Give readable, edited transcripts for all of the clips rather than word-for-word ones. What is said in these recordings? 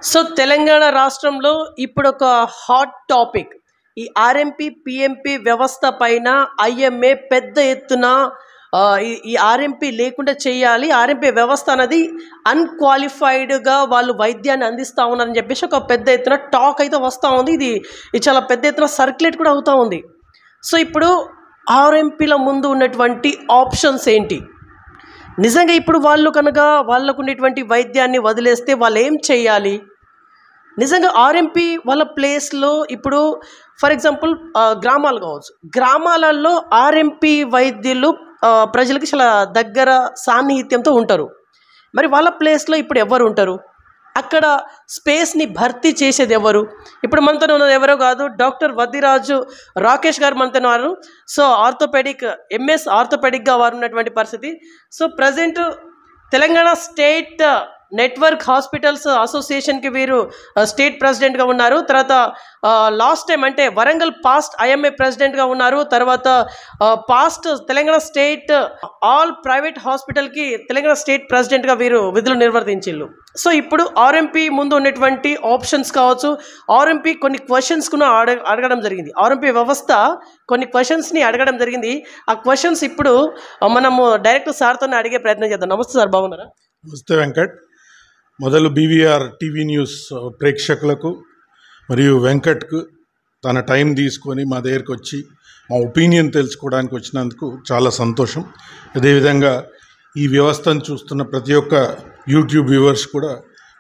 So Telangana రాష్ట్రంలో ఇప్పుడు ఒక హాట్ టాపిక్ ఈ ఆర్ఎంపీ పిఎంపీ వ్యవస్థ పైన ఐఎంఏ పెద్ద ఎత్తున ఈ ఆర్ఎంపీ లేకుండా చేయాలి, ఆర్ఎంపీ వ్యవస్థ అనేది అన్క్వాలిఫైడ్గా వాళ్ళు వైద్యాన్ని అందిస్తూ ఉన్నారని చెప్పేసి ఒక పెద్ద ఎత్తున టాక్ అయితే వస్తూ ఉంది. ఇది చాలా పెద్ద ఎత్తున సర్క్యులేట్ కూడా అవుతూ ఉంది. సో ఇప్పుడు ఆర్ఎంపీల ముందు ఉన్నటువంటి ఆప్షన్స్ ఏంటి? నిజంగా ఇప్పుడు వాళ్ళు కనుక వాళ్ళకు ఉండేటువంటి వైద్యాన్ని వదిలేస్తే వాళ్ళు ఏం చేయాలి? నిజంగా ఆర్ఎంపీ వాళ్ళ ప్లేస్లో ఇప్పుడు ఫర్ ఎగ్జాంపుల్ గ్రామాలు కావచ్చు, గ్రామాలలో ఆర్ఎంపీ వైద్యులు ప్రజలకి చాలా దగ్గర సాన్నిహిత్యంతో ఉంటారు. మరి వాళ్ళ ప్లేస్లో ఇప్పుడు ఎవరు ఉంటారు? అక్కడ స్పేస్ని భర్తీ చేసేది ఎవరు? ఇప్పుడు మనతో ఉన్నది ఎవరో కాదు, డాక్టర్ వద్దిరాజు రాకేష్ గారు మనతో ఉన్నారు. సో ఆర్థోపెడిక్ ఎంఎస్ ఆర్థోపెడిక్గా వారు ఉన్నటువంటి పరిస్థితి. So present Telangana state network hospitals అసోసియేషన్కి వీరు స్టేట్ ప్రెసిడెంట్గా ఉన్నారు. తర్వాత లాస్ట్ టైం అంటే వరంగల్ పాస్ట్ ఐఎంఏ ప్రెసిడెంట్గా ఉన్నారు. తర్వాత past Telangana state all private హాస్పిటల్కి తెలంగాణ స్టేట్ ప్రెసిడెంట్గా వీరు విధులు నిర్వర్తించిళ్ళు. సో ఇప్పుడు ఆర్ఎంపీ ముందు ఉన్నటువంటి ఆప్షన్స్ కావచ్చు, ఆర్ఎంపీ కొన్ని క్వశ్చన్స్ కూడా అడగడం జరిగింది. ఆర్ఎంపీ వ్యవస్థ కొన్ని క్వశ్చన్స్ని అడగడం జరిగింది. ఆ క్వశ్చన్స్ ఇప్పుడు మనము డైరెక్ట్ సార్తోనే అడిగే ప్రయత్నం చేద్దాం. నమస్తే సార్, బాగున్నారా? నమస్తే వెంకట్. మొదలు బీవీఆర్ టీవీ న్యూస్ ప్రేక్షకులకు మరియు వెంకట్కు తన టైం తీసుకొని మా దగ్గరికి వచ్చి మా ఒపీనియన్ తెలుసుకోవడానికి వచ్చినందుకు చాలా సంతోషం. అదేవిధంగా ఈ వ్యవస్థను చూస్తున్న ప్రతి ఒక్క యూట్యూబ్ వ్యూవర్స్ కూడా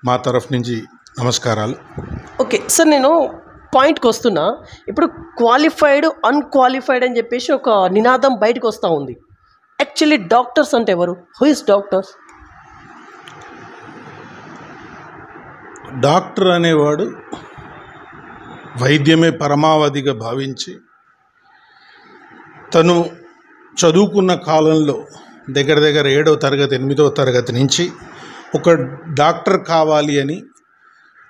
మా తరఫు నుంచి నమస్కారాలు. ఓకే సార్, నేను పాయింట్కి వస్తున్నా. ఇప్పుడు క్వాలిఫైడ్ అన్క్వాలిఫైడ్ అని చెప్పేసి ఒక నినాదం బయటకు వస్తూ ఉంది. యాక్చువల్లీ డాక్టర్స్ అంటే ఎవరు? Who is doctors? డాక్టర్ అనేవాడు వైద్యమే పరమావధిగా భావించి తను చదువుకున్న కాలంలో దగ్గర 7వ తరగతి 8వ తరగతి నుంచి ఒక డాక్టర్ కావాలి అని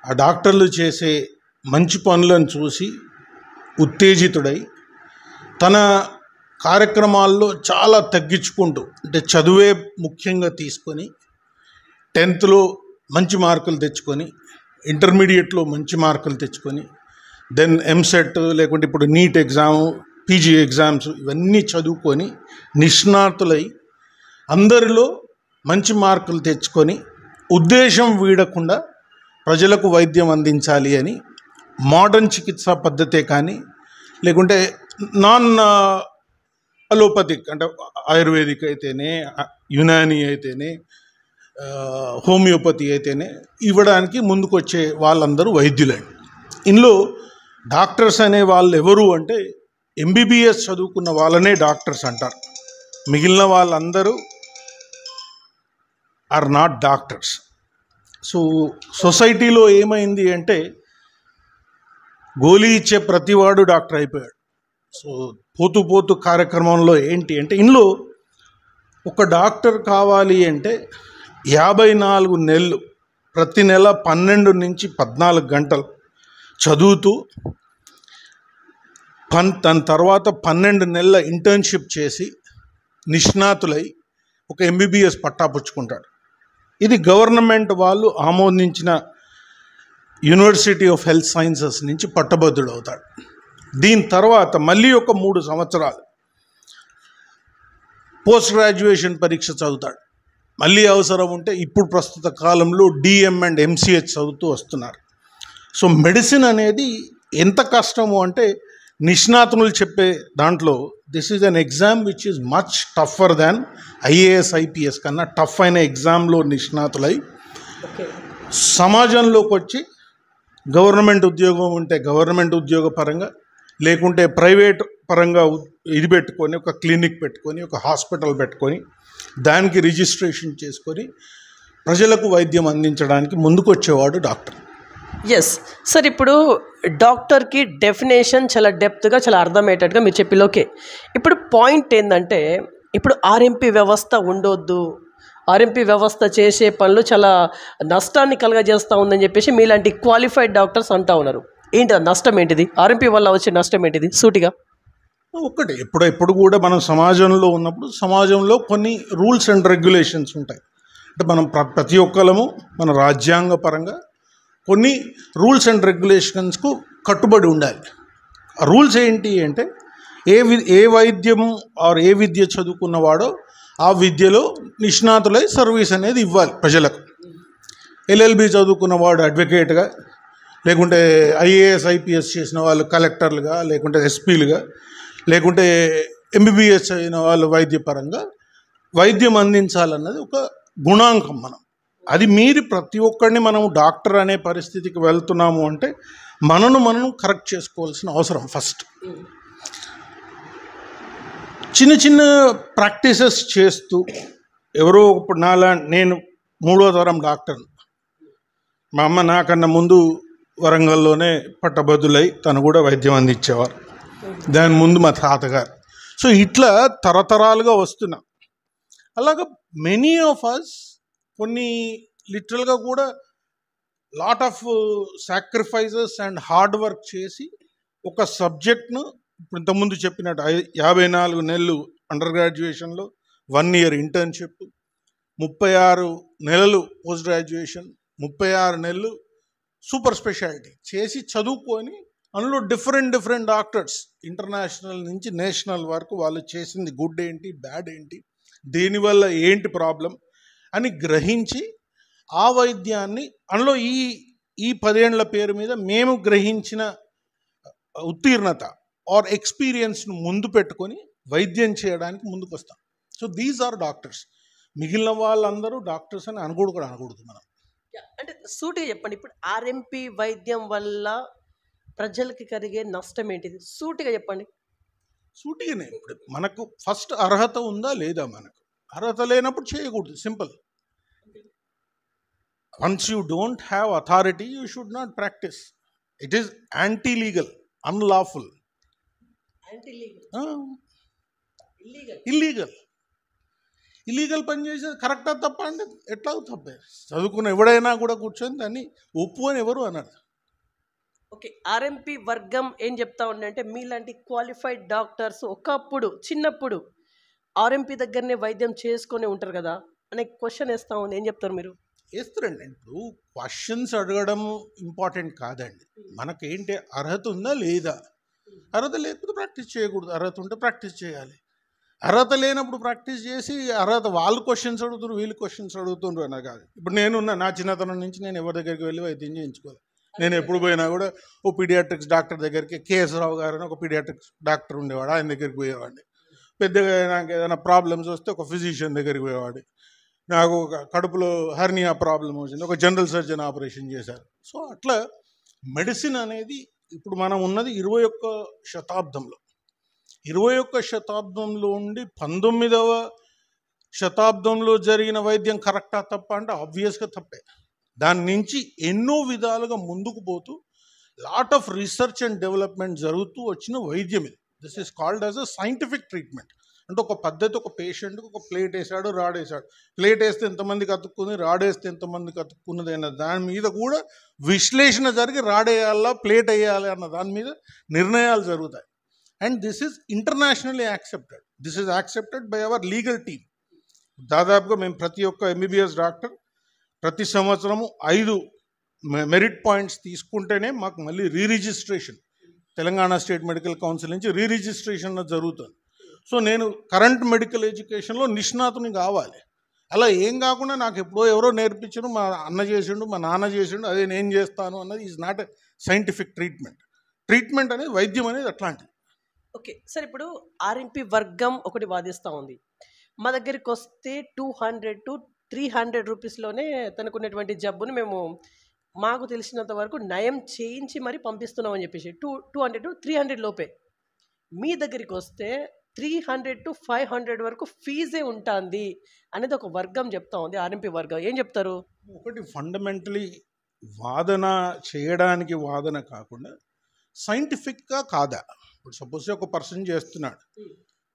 ఆ డాక్టర్లు చేసే మంచి పనులను చూసి ఉత్తేజితుడై తన కార్యక్రమాల్లో చాలా తగ్గించుకుంటూ, అంటే చదువే ముఖ్యంగా తీసుకొని 10th మంచి మార్కులు తెచ్చుకొని, ఇంటర్మీడియట్లో మంచి మార్కులు తెచ్చుకొని, దెన్ ఎంసెట్ లేకుంటే ఇప్పుడు నీట్ ఎగ్జాము, పీజీ ఎగ్జామ్స్ ఇవన్నీ చదువుకొని నిష్ణాతులై అందరిలో మంచి మార్కులు తెచ్చుకొని ఉద్దేశం వీడకుండా ప్రజలకు వైద్యం అందించాలి అని మోడర్న్ చికిత్సా పద్ధతే కానీ లేకుంటే నాన్ అలోపతిక్ అంటే ఆయుర్వేదిక్ అయితేనే, యునానీ అయితేనే, హోమియోపతి అయితేనే ఇవ్వడానికి ముందుకొచ్చే వాళ్ళందరూ వైద్యులండి. ఇందులో డాక్టర్స్ అనే వాళ్ళు ఎవరు అంటే ఎంబీబీఎస్ చదువుకున్న వాళ్ళనే డాక్టర్స్ అంటారు. మిగిలిన వాళ్ళందరూ ఆర్ నాట్ డాక్టర్స్. సో సొసైటీలో ఏమైంది అంటే గోళీ ఇచ్చే ప్రతివాడు డాక్టర్ అయిపోయాడు. సో పోతూ కార్యక్రమంలో ఏంటి అంటే ఇందులో ఒక డాక్టర్ కావాలి అంటే 54 నెలలు ప్రతి నెల 12 నుంచి 14 గంటలు చదువుతూ దాని తర్వాత 12 నెలల ఇంటర్న్షిప్ చేసి నిష్ణాతులై ఒక ఎంబీబీఎస్ పట్టా పుచ్చుకుంటాడు. ఇది గవర్నమెంట్ వాళ్ళు ఆమోదించిన యూనివర్సిటీ ఆఫ్ హెల్త్ సైన్సెస్ నుంచి పట్టభద్రుడు అవుతాడు. దీని తర్వాత మళ్ళీ ఒక 3 సంవత్సరాలు పోస్ట్ గ్రాడ్యుయేషన్ పరీక్ష చదువుతాడు. మళ్ళీ అవసరం ఉంటే ఇప్పుడు ప్రస్తుత కాలంలో డిఎం అండ్ ఎంసీహెచ్ చదువుతూ వస్తున్నారు. సో మెడిసిన్ అనేది ఎంత కష్టము అంటే నిష్ణాతులు చెప్పే దాంట్లో this is an exam which is much టఫర్ than IAS IPS కన్నా టఫ్ అయిన ఎగ్జామ్లో నిష్ణాతులై సమాజంలోకి వచ్చి గవర్నమెంట్ ఉద్యోగం ఉంటే గవర్నమెంట్ ఉద్యోగ పరంగా, లేకుంటే ప్రైవేట్ పరంగా ఇది పెట్టుకొని ఒక క్లినిక్ పెట్టుకొని ఒక హాస్పిటల్ పెట్టుకొని దానికి రిజిస్ట్రేషన్ చేసుకొని ప్రజలకు వైద్యం అందించడానికి ముందుకు వచ్చేవాడు డాక్టర్. ఎస్ సార్, ఇప్పుడు డాక్టర్కి డెఫినేషన్ చాలా డెప్త్గా చాలా అర్థమయ్యేటట్టుగా మీరు చెప్పి ఓకే. ఇప్పుడు పాయింట్ ఏంటంటే ఇప్పుడు ఆర్ఎంపీ వ్యవస్థ ఉండొద్దు, ఆర్ఎంపీ వ్యవస్థ చేసే పనులు చాలా నష్టాన్ని కలగజేస్తూ ఉందని చెప్పేసి మీలాంటి క్వాలిఫైడ్ డాక్టర్స్ అంటూ ఉన్నారు. ఏంటి నష్టం ఏంటిది? ఆర్ఎంపీ వల్ల వచ్చే నష్టం ఏంటిది సూటిగా? ఒకటి ఎప్పుడు కూడా మనం సమాజంలో ఉన్నప్పుడు సమాజంలో కొన్ని రూల్స్ అండ్ రెగ్యులేషన్స్ ఉంటాయి. అంటే మనం ప్రతి ఒక్కరము మన రాజ్యాంగ పరంగా కొన్ని రూల్స్ అండ్ రెగ్యులేషన్స్కు కట్టుబడి ఉండాలి. ఆ రూల్స్ ఏంటి అంటే ఏ వైద్యం ఆర్ ఏ విద్య చదువుకున్నవాడో ఆ విద్యలో నిష్ణాతులై సర్వీస్ అనేది ఇవ్వాలి ప్రజలకు. ఎల్ఎల్బి చదువుకున్నవాడు అడ్వకేట్గా, లేకుంటే ఐఏఎస్ ఐపీఎస్ చేసిన వాళ్ళు కలెక్టర్లుగా, లేకుంటే ఎస్పీలుగా, లేకుంటే ఎంబీబీఎస్ అయిన వాళ్ళు వైద్యపరంగా వైద్యం అందించాలన్నది ఒక గుణాంకం. అది మీరి ప్రతి ఒక్కరిని మనం డాక్టర్ అనే పరిస్థితికి వెళ్తున్నాము అంటే మనం కరెక్ట్ చేసుకోవాల్సిన అవసరం ఫస్ట్. చిన్న చిన్న ప్రాక్టీసెస్ చేస్తూ ఎవరో ఇప్పుడు నేను 3వ తరం డాక్టర్. మా అమ్మ నాకన్నా ముందు వరంగల్లోనే పట్టభద్రులై తను కూడా వైద్యం అందించేవారు. దాని ముందు మా తాతగారు. సో ఇట్లా తరతరాలుగా వస్తున్నాం. అలాగా మెనీ ఆఫ్ అస్ కొన్ని లిటరల్గా కూడా lot of sacrifices and hard work చేసి ఒక సబ్జెక్ట్ను ఇప్పుడు ఇంతకుముందు చెప్పినట్టు 54 నెలలు అండర్ గ్రాడ్యుయేషన్లో, 1 ఇయర్ ఇంటర్న్షిప్, 36 నెలలు పోస్ట్ గ్రాడ్యుయేషన్, 36 నెలలు సూపర్ స్పెషాలిటీ చేసి చదువుకొని అందులో డిఫరెంట్ డాక్టర్స్ ఇంటర్నేషనల్ నుంచి నేషనల్ వరకు వాళ్ళు చేసింది గుడ్ ఏంటి, బ్యాడ్ ఏంటి, దేనివల్ల ఏంటి ప్రాబ్లం అని గ్రహించి ఆ వైద్యాన్ని అందులో ఈ 10 ఏళ్ల పేరు మీద మేము గ్రహించిన ఉత్తీర్ణత ఆర్ ఎక్స్పీరియన్స్ను ముందు పెట్టుకొని వైద్యం చేయడానికి ముందుకు వస్తాం. So these are doctors. మిగిలిన వాళ్ళందరూ డాక్టర్స్ అని అనకూడదు మనం. అంటే సూటిగా చెప్పండి, ఇప్పుడు ఆర్ఎంపీ వైద్యం వల్ల ప్రజలకి కలిగే నష్టం ఏంటిది? సూటిగా చెప్పండి. సూటిగానే ఇప్పుడు మనకు ఫస్ట్ అర్హత ఉందా లేదా, మనకు అర్హత లేనప్పుడు చేయకూడదు. Simple. Once you don't have authority you should not practice. It is anti legal, unlawful, illegal పని చేసేది కరెక్టా తప్ప అంటే ఎట్లా తప్పే. చదువుకున్న ఎవడైనా కూడా కూర్చొని దాన్ని ఒప్పు అని ఎవరు అన్నారు. ఓకే, ఆర్ఎంపీ వర్గం ఏం చెప్తా ఉందంటే మీలాంటి క్వాలిఫైడ్ డాక్టర్స్ ఒకప్పుడు చిన్నప్పుడు ఆర్ఎంపీ దగ్గరనే వైద్యం చేసుకొని ఉంటారు కదా అనే క్వశ్చన్ వేస్తా ఉంది. ఏం చెప్తారు మీరు? వేస్తారండి. ఇప్పుడు క్వశ్చన్స్ అడగడం ఇంపార్టెంట్ కాదండి. మనకేంటి అర్హత ఉందా లేదా. అర్హత లేకపోతే ప్రాక్టీస్ చేయకూడదు, అర్హత ఉంటే ప్రాక్టీస్ చేయాలి. అర్హత లేనప్పుడు ప్రాక్టీస్ చేసి అర్హత వాళ్ళు క్వశ్చన్స్ అడుగుతున్నారు, వీళ్ళు క్వశ్చన్స్ అడుగుతుండ్రు అన్న కాదు. ఇప్పుడు నేనున్నా, నా చిన్నతనం నుంచి నేను ఎవరి దగ్గరికి వెళ్ళి వైద్యం చేయించుకోవాలి. నేను ఎప్పుడు పోయినా కూడా ఓ పీడియాట్రిక్స్ డాక్టర్ దగ్గరికి, కేఎస్ రావు గారు అని ఒక పీడియాట్రిక్స్ డాక్టర్ ఉండేవాడు, ఆయన దగ్గరికి పోయేవాడిని. పెద్దగా నాకు ఏదైనా ప్రాబ్లమ్స్ వస్తే ఒక ఫిజిషియన్ దగ్గరికి పోయేవాడు. నాకు ఒక కడుపులో హెర్నియా ప్రాబ్లం వచ్చింది, ఒక జనరల్ సర్జన్ ఆపరేషన్ చేశారు. సో అట్లా మెడిసిన్ అనేది ఇప్పుడు మనం ఉన్నది 21వ శతాబ్దంలో. 21వ శతాబ్దంలో ఉండి 19వ శతాబ్దంలో జరిగిన వైద్యం కరెక్టా తప్ప అంటే ఆబ్వియస్గా తప్పే. దాని నుంచి ఎన్నో విధాలుగా ముందుకు పోతూ lot of research and development జరుగుతూ వచ్చిన వైద్యం ఇది. This is called as a scientific treatment. అంటే ఒక పద్ధతి, ఒక పేషెంట్కి ఒక ప్లేట్ వేసాడు, రాడేసాడు. ప్లేట్ వేస్తే ఎంతమందికి అతుక్కుంది, రాడేస్తే ఎంతమందికి అతుక్కున్నది అన్న దాని మీద కూడా విశ్లేషణ జరిగి రాడేయాలా ప్లేట్ వేయాలి అన్న దాని మీద నిర్ణయాలు జరుగుతాయి. And this is internationally accepted. This is accepted by our legal team. దాదాపుగా మేము ప్రతి ఒక్క ఎంబీబీఎస్ డాక్టర్ ప్రతి సంవత్సరము 5 మెరిట్ పాయింట్స్ తీసుకుంటేనే మాకు మళ్ళీ రీరిజిస్ట్రేషన్ తెలంగాణ స్టేట్ మెడికల్ కౌన్సిల్ నుంచి రీరిజిస్ట్రేషన్ జరుగుతుంది. సో నేను కరెంట్ మెడికల్ ఎడ్యుకేషన్లో నిష్ణాతుని కావాలి. అలా ఏం కాకుండా నాకు ఎప్పుడో ఎవరో నేర్పించను, మా అన్న చేసిండు, మా నాన్న చేసిండు, అదే నేను చేస్తాను అన్నది is not a scientific treatment. Treatment అనేది, వైద్యం అనేది అట్లాంటిది. ఓకే సార్, ఇప్పుడు ఆర్ఎంపీ వర్గం ఒకటి వాదిస్తూ ఉంది. మా దగ్గరికి వస్తే 200 to 300 రూపీస్లోనే తనకున్నటువంటి జబ్బును మేము మాకు తెలిసినంత వరకు నయం చేయించి మరి పంపిస్తున్నామని చెప్పేసి 200 to 300 లోపే. మీ దగ్గరికి వస్తే 300 to 500 వరకు ఫీజే ఉంటుంది అనేది ఒక వర్గం చెప్తా ఉంది, ఆర్ఎంపీ వర్గం. ఏం చెప్తారు? ఒకటి ఫండమెంటలీ వాదన చేయడానికి వాదన కాకుండా సైంటిఫిక్గా కాదా. ఇప్పుడు సపోజ్ ఒక పర్సన్ చేస్తున్నాడు,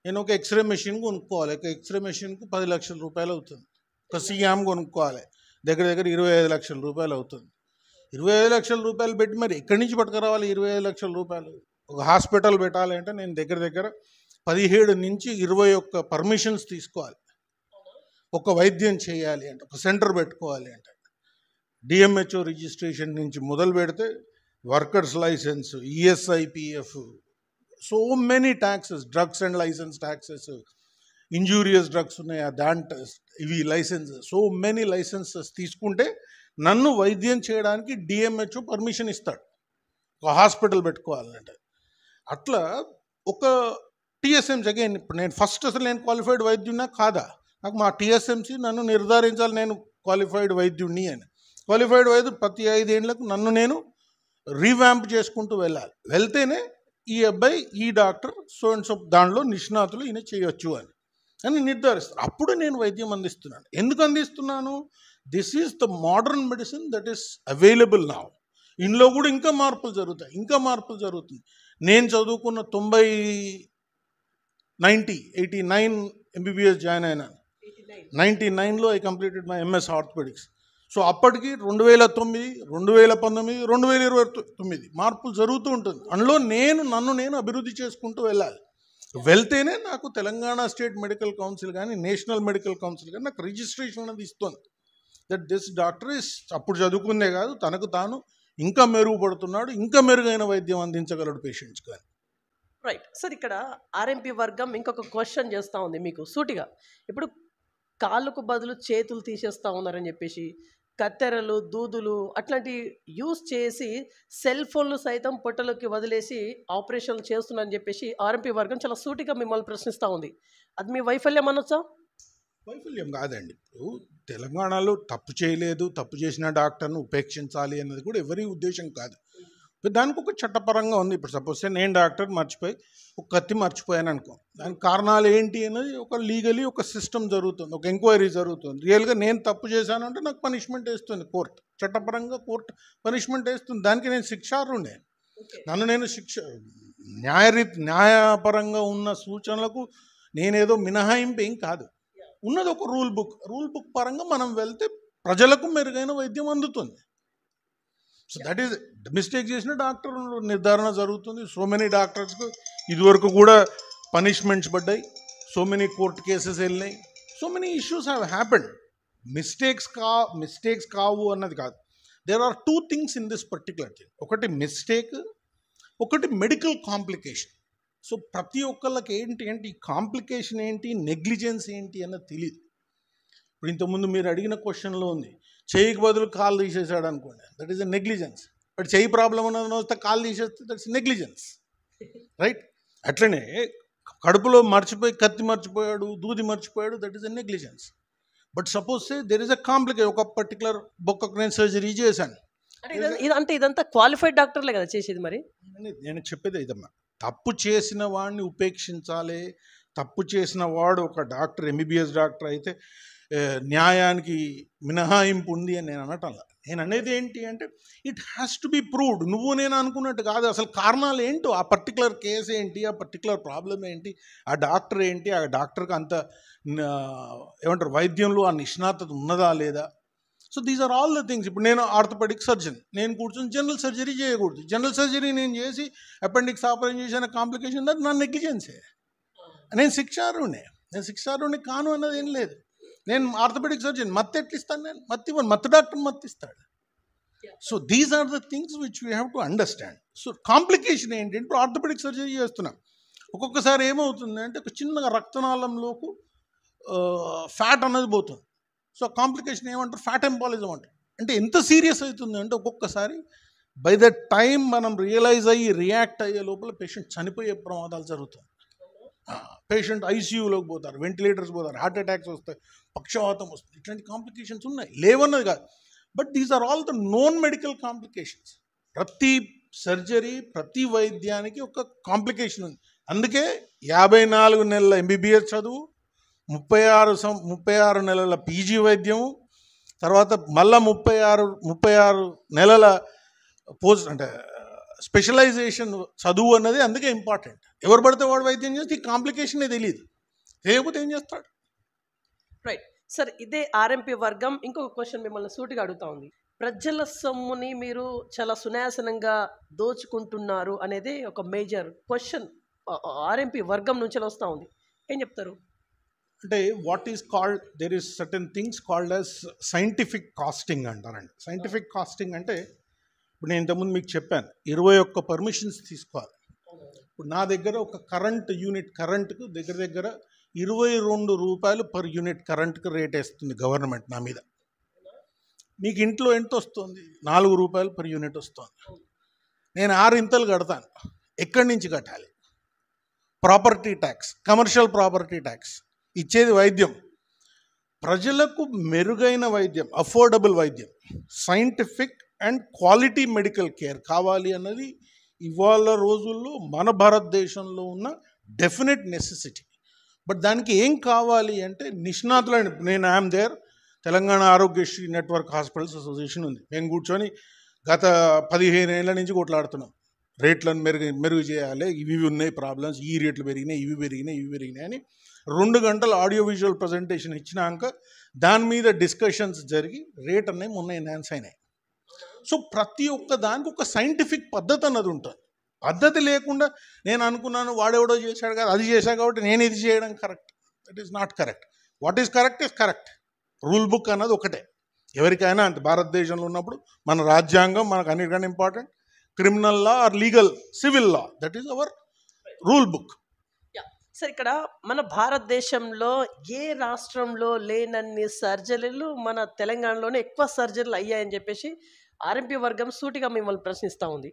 నేను ఒక ఎక్స్రే మెషిన్ కొనుక్కోవాలి, ఒక ఎక్స్రే మెషిన్కు 10 లక్షల రూపాయలు అవుతుంది. ఒక సియామ్ కొనుక్కోవాలి, దగ్గర 25 లక్షల రూపాయలు అవుతుంది. 25 లక్షల రూపాయలు పెట్టి మరి ఎక్కడి నుంచి పట్టుకురావాలి 25 లక్షల రూపాయలు? ఒక హాస్పిటల్ పెట్టాలి అంటే నేను దగ్గర 17 నుంచి 21 పర్మిషన్స్ తీసుకోవాలి. ఒక వైద్యం చేయాలి అంటే, ఒక సెంటర్ పెట్టుకోవాలి అంటే. డిఎంహెచ్ఓ రిజిస్ట్రేషన్ నుంచి మొదలు పెడితే workers licence, ESI PF, so many taxes, drugs and licence taxes, injurious drugs ఉన్నాయా ఇవి లైసెన్స్, సో మెనీ లైసెన్సెస్ తీసుకుంటే నన్ను వైద్యం చేయడానికి డిఎంహెచ్ఓ పర్మిషన్ ఇస్తాడు ఒక హాస్పిటల్ పెట్టుకోవాలంటే. అట్లా ఒక టీఎస్ఎంసీ అగైన్ ఇప్పుడు నేను ఫస్ట్ అసలు నేను క్వాలిఫైడ్ వైద్యున్నా కాదా, నాకు మా టీఎస్ఎంసీ నన్ను నిర్ధారించాలి నేను క్వాలిఫైడ్ వైద్యుడిని అని. క్వాలిఫైడ్ వైద్యుడు ప్రతి 5 ఏళ్లకు నన్ను నేను రీవ్యాంప్ చేసుకుంటూ వెళ్ళాలి. వెళ్తేనే ఈ అబ్బాయి ఈ డాక్టర్ సో అండ్ సో దానిలో నిష్ణాతులు ఈయన చేయొచ్చు అని నిర్ధారిస్తారు. అప్పుడు నేను వైద్యం అందిస్తున్నాను. ఎందుకు అందిస్తున్నాను? This is the modern medicine that is available now. ఇందులో కూడా ఇంకా మార్పులు జరుగుతుంది. నేను చదువుకున్న 89 ఎంబీబీఎస్ జాయిన్ అయినాను. 99లో I completed my MS orthopaedics. So అప్పటికి 2009, 2019, 2029 మార్పులు జరుగుతూ ఉంటుంది. అందులో నన్ను నేను అభివృద్ధి చేసుకుంటూ వెళ్ళాలి. వెళ్తేనే నాకు తెలంగాణ స్టేట్ మెడికల్ కౌన్సిల్ కానీ నేషనల్ మెడికల్ కౌన్సిల్ కానీ నాకు రిజిస్ట్రేషన్ అనేది ఇస్తుంది. దట్ దిస్ డాక్టర్ ఇస్ అప్పుడు చదువుకుందే కాదు, తనకు తాను ఇంకా మెరుగుపడుతున్నాడు, ఇంకా మెరుగైన వైద్యం అందించగలడు పేషెంట్స్ కానీ. రైట్ సార్, ఇక్కడ ఆర్ఎంపీ వర్గం ఇంకొక క్వశ్చన్ చేస్తూ ఉంది మీకు సూటిగా. ఇప్పుడు కాళ్ళకు బదులు చేతులు తీసేస్తూ ఉన్నారని చెప్పేసి కత్తెరలు, దూదులు అట్లాంటి యూస్ చేసి సెల్ ఫోన్లు సైతం పొట్టలోకి వదిలేసి ఆపరేషన్లు చేస్తున్నారని చెప్పేసి ఆర్ఎంపీ వర్గం చాలా సూటిగా మిమ్మల్ని ప్రశ్నిస్తూ ఉంది. అది మీ వైఫల్యం అనొచ్చా? వైఫల్యం కాదండి. ఇప్పుడు తెలంగాణలో తప్పు చేయలేదు, తప్పు చేసిన డాక్టర్ను ఉపేక్షించాలి అన్నది కూడా ఎవరి ఉద్దేశం కాదు. దానికి ఒక చట్టపరంగా ఉంది. ఇప్పుడు సపోజ్ నేను డాక్టర్ మర్చిపోయి ఒక కత్తి మర్చిపోయాను అనుకో, దానికి కారణాలు ఏంటి అనేది ఒక లీగలీ ఒక సిస్టమ్ జరుగుతుంది, ఒక ఎంక్వైరీ జరుగుతుంది. రియల్గా నేను తప్పు చేశానంటే నాకు పనిష్మెంట్ వేస్తుంది కోర్టు, చట్టపరంగా కోర్టు పనిష్మెంట్ వేస్తుంది. దానికి నేను శిక్షార్హుడే. నన్ను నేను న్యాయపరంగా ఉన్న సూచనలకు నేనేదో మినహాయింపు ఏం కాదు. ఉన్నది ఒక రూల్ బుక్ పరంగా మనం వెళ్తే ప్రజలకు మెరుగైన వైద్యం అందుతుంది. సో దట్ ఈస్ మిస్టేక్ చేసిన డాక్టర్ నిర్ధారణ జరుగుతుంది. సో మెనీ డాక్టర్స్కు ఇదివరకు కూడా పనిష్మెంట్స్ పడ్డాయి, సో మెనీ కోర్టు కేసెస్ వెళ్ళినాయి, so many issues have happened. Mistakes కావు అన్నది కాదు. There are 2 things in this particular thing. ఒకటి మిస్టేక్, ఒకటి మెడికల్ కాంప్లికేషన్. సో ప్రతి ఒక్కళ్ళకి ఏంటి అంటే ఈ కాంప్లికేషన్ ఏంటి, నెగ్లిజెన్స్ ఏంటి అన్నది తెలియదు. ఇప్పుడు ఇంతకుముందు మీరు అడిగిన క్వశ్చన్లో ఉంది, చేయికి బదులు కాళ్ళు తీసేసాడు అనుకోండి, that is a negligence. But చేయి ప్రాబ్లం ఉన్నది వస్తే కాళ్ళు తీసేస్తే దట్స్ నెగ్లిజెన్స్, రైట్? అట్లనే కడుపులో మర్చిపోయి కత్తి మర్చిపోయాడు, దూది మర్చిపోయాడు, that is a negligence. But suppose say there is a complication, ఒక పర్టికులర్ బొక్కకు నేను సర్జరీ చేశాను అంటే ఇదంతా క్వాలిఫైడ్ డాక్టర్లే కదా చేసేది. మరి నేను చెప్పేది ఇదమ్మా, తప్పు చేసిన వాడిని ఉపేక్షించాలి. తప్పు చేసిన వాడు ఒక డాక్టర్, ఎంబీబీఎస్ డాక్టర్ అయితే న్యాయానికి మినహాయింపు ఉంది అని నేను అనటంలా. నేను అనేది ఏంటి అంటే it has to B proved. నువ్వు నేను అనుకున్నట్టు కాదు, అసలు కారణాలు ఏంటో, ఆ పర్టికులర్ కేసు ఏంటి, ఆ పర్టికులర్ ప్రాబ్లం ఏంటి, ఆ డాక్టర్ ఏంటి, ఆ డాక్టర్కి అంత ఏమంటారు వైద్యంలో ఆ నిష్ణాతత ఉన్నదా లేదా. So these are all the things. ఇప్పుడు నేను ఆర్థోపెడిక్ సర్జన్, నేను కూర్చొని జనరల్ సర్జరీ చేయకూడదు. జనరల్ సర్జరీ నేను చేసి అపెండిక్స్ ఆపరేషన్ చేసిన కాంప్లికేషన్ నా నెగ్లిజెన్సే. నేను శిక్షార్హునే కాను అన్నది ఏం లేదు. నేను ఆర్థోపెడిక్ సర్జన్, మత్తు ఎట్లా ఇస్తాను? నేను మత్తు డాక్టర్ మత్తు ఇస్తాడు. So these are the things which we have to understand. So complication ఏంటి? ఇప్పుడు ఆర్థోపెడిక్ సర్జరీ చేస్తున్నాం, ఒక్కొక్కసారి ఏమవుతుంది అంటే ఒక చిన్నగా రక్తనాళంలోకి ఫ్యాట్ అన్నది పోతుంది. సో కాంప్లికేషన్ ఏమంటారు? ఫ్యాట్ ఎంబాలిజం అంటారు. అంటే ఎంత సీరియస్ అవుతుంది అంటే ఒక్కొక్కసారి బై ద టైం మనం రియలైజ్ అయ్యి రియాక్ట్ అయ్యే లోపల పేషెంట్ చనిపోయే ప్రమాదాలు జరుగుతాయి. పేషెంట్ ఐసీయూలోకి పోతారు, వెంటిలేటర్స్ పోతారు, హార్ట్ అటాక్స్ వస్తాయి, పక్షవాతం వస్తుంది. ఇట్లాంటి కాంప్లికేషన్స్ ఉన్నాయి, లేవన్నది కాదు. But these are all the known medical complications. ప్రతి సర్జరీ, ప్రతి వైద్యానికి ఒక కాంప్లికేషన్ ఉంది. అందుకే 54 నెలల ఎంబీబీఎస్ చదువు, 36 నెలల పీజీ వైద్యము, తర్వాత మళ్ళా 36 నెలల పోస్ట్ అంటే స్పెషలైజేషన్ చదువు అన్నది అందుకే ఇంపార్టెంట్. ఎవరు పడితే వాడు వైద్యం చేస్తే ఈ కాంప్లికేషనే తెలియదు, తెలియకపోతే ఏం చేస్తాడు? రైట్ సార్, ఇదే ఆర్ఎంపీ వర్గం ఇంకొక క్వశ్చన్ మిమ్మల్ని సూటిగా అడుగుతా ఉంది. ప్రజల సొమ్ముని మీరు చాలా సునాయాసనంగా దోచుకుంటున్నారు అనేది ఒక మేజర్ క్వశ్చన్ ఆర్ఎంపీ వర్గం నుంచి వస్తూ ఉంది. ఏం చెప్తారు? అంటే what is called there is certain things called as scientific costing అంటారండి. సైంటిఫిక్ కాస్టింగ్ అంటే ఇప్పుడు నేను ఇంతకుముందు మీకు చెప్పాను 21 పర్మిషన్స్ తీసుకోవాలి. ఇప్పుడు నా దగ్గర ఒక యూనిట్ కరెంటుకు దగ్గర దగ్గర 22 రూపాయలు పర్ యూనిట్ కరెంటుకు రేట్ వేస్తుంది గవర్నమెంట్ నా మీద. మీకు ఇంట్లో ఎంత వస్తుంది? 4 రూపాయలు పర్ యూనిట్ వస్తుంది. నేను 6 ఇంతలు కడతాను. ఎక్కడి నుంచి కట్టాలి? Property tax, commercial property tax. ఇచ్చేది వైద్యం, ప్రజలకు మెరుగైన వైద్యం, అఫోర్డబుల్ వైద్యం, scientific and quality medical care కావాలి అన్నది ఇవాళ రోజుల్లో మన భారతదేశంలో ఉన్న డెఫినెట్ నెసెసిటీ. బట్ దానికి ఏం కావాలి అంటే నిష్ణాతులైన, నేను I'm there, Telangana Aarogyasri network hospitals association ఉంది. మేము కూర్చొని గత 15 ఏళ్ల నుంచి కొట్లాడుతున్నాం. రేట్లను మెరుగు చేయాలి, ఇవి ఉన్నాయి ప్రాబ్లమ్స్, ఈ రేట్లు పెరిగినాయి, ఇవి పెరిగినాయి అని 2 గంటలు ఆడియో విజువల్ ప్రజెంటేషన్ ఇచ్చినాక దాని మీద డిస్కషన్స్ జరిగి రేట్ అనేవి మొన్న ఎన్హాన్స్ అయినాయి. సో ప్రతి ఒక్క దానికి ఒక సైంటిఫిక్ పద్ధతి అన్నది ఉంటుంది. పద్ధతి లేకుండా నేను అనుకున్నాను వాడెవడో చేశాడు కదా, అది చేశాడు కాబట్టి నేను ఇది చేయడం correct, that is not correct. What is correct is correct. Rule book అన్నది ఒకటే ఎవరికైనా అంతే. భారతదేశంలో ఉన్నప్పుడు మన రాజ్యాంగం మనకు అన్నిటికన్నా important. Criminal law or legal civil law, that is our rule book. Sir, ఇక్కడ మన భారతదేశంలో ఏ రాష్ట్రంలో లేనన్ని సర్జరీలు మన తెలంగాణలోనే ఎక్కువ సర్జరీలు అయ్యాయని చెప్పేసి ఆర్ఎంపీ వర్గం సూటిగా మిమ్మల్ని ప్రశ్నిస్తూ ఉంది.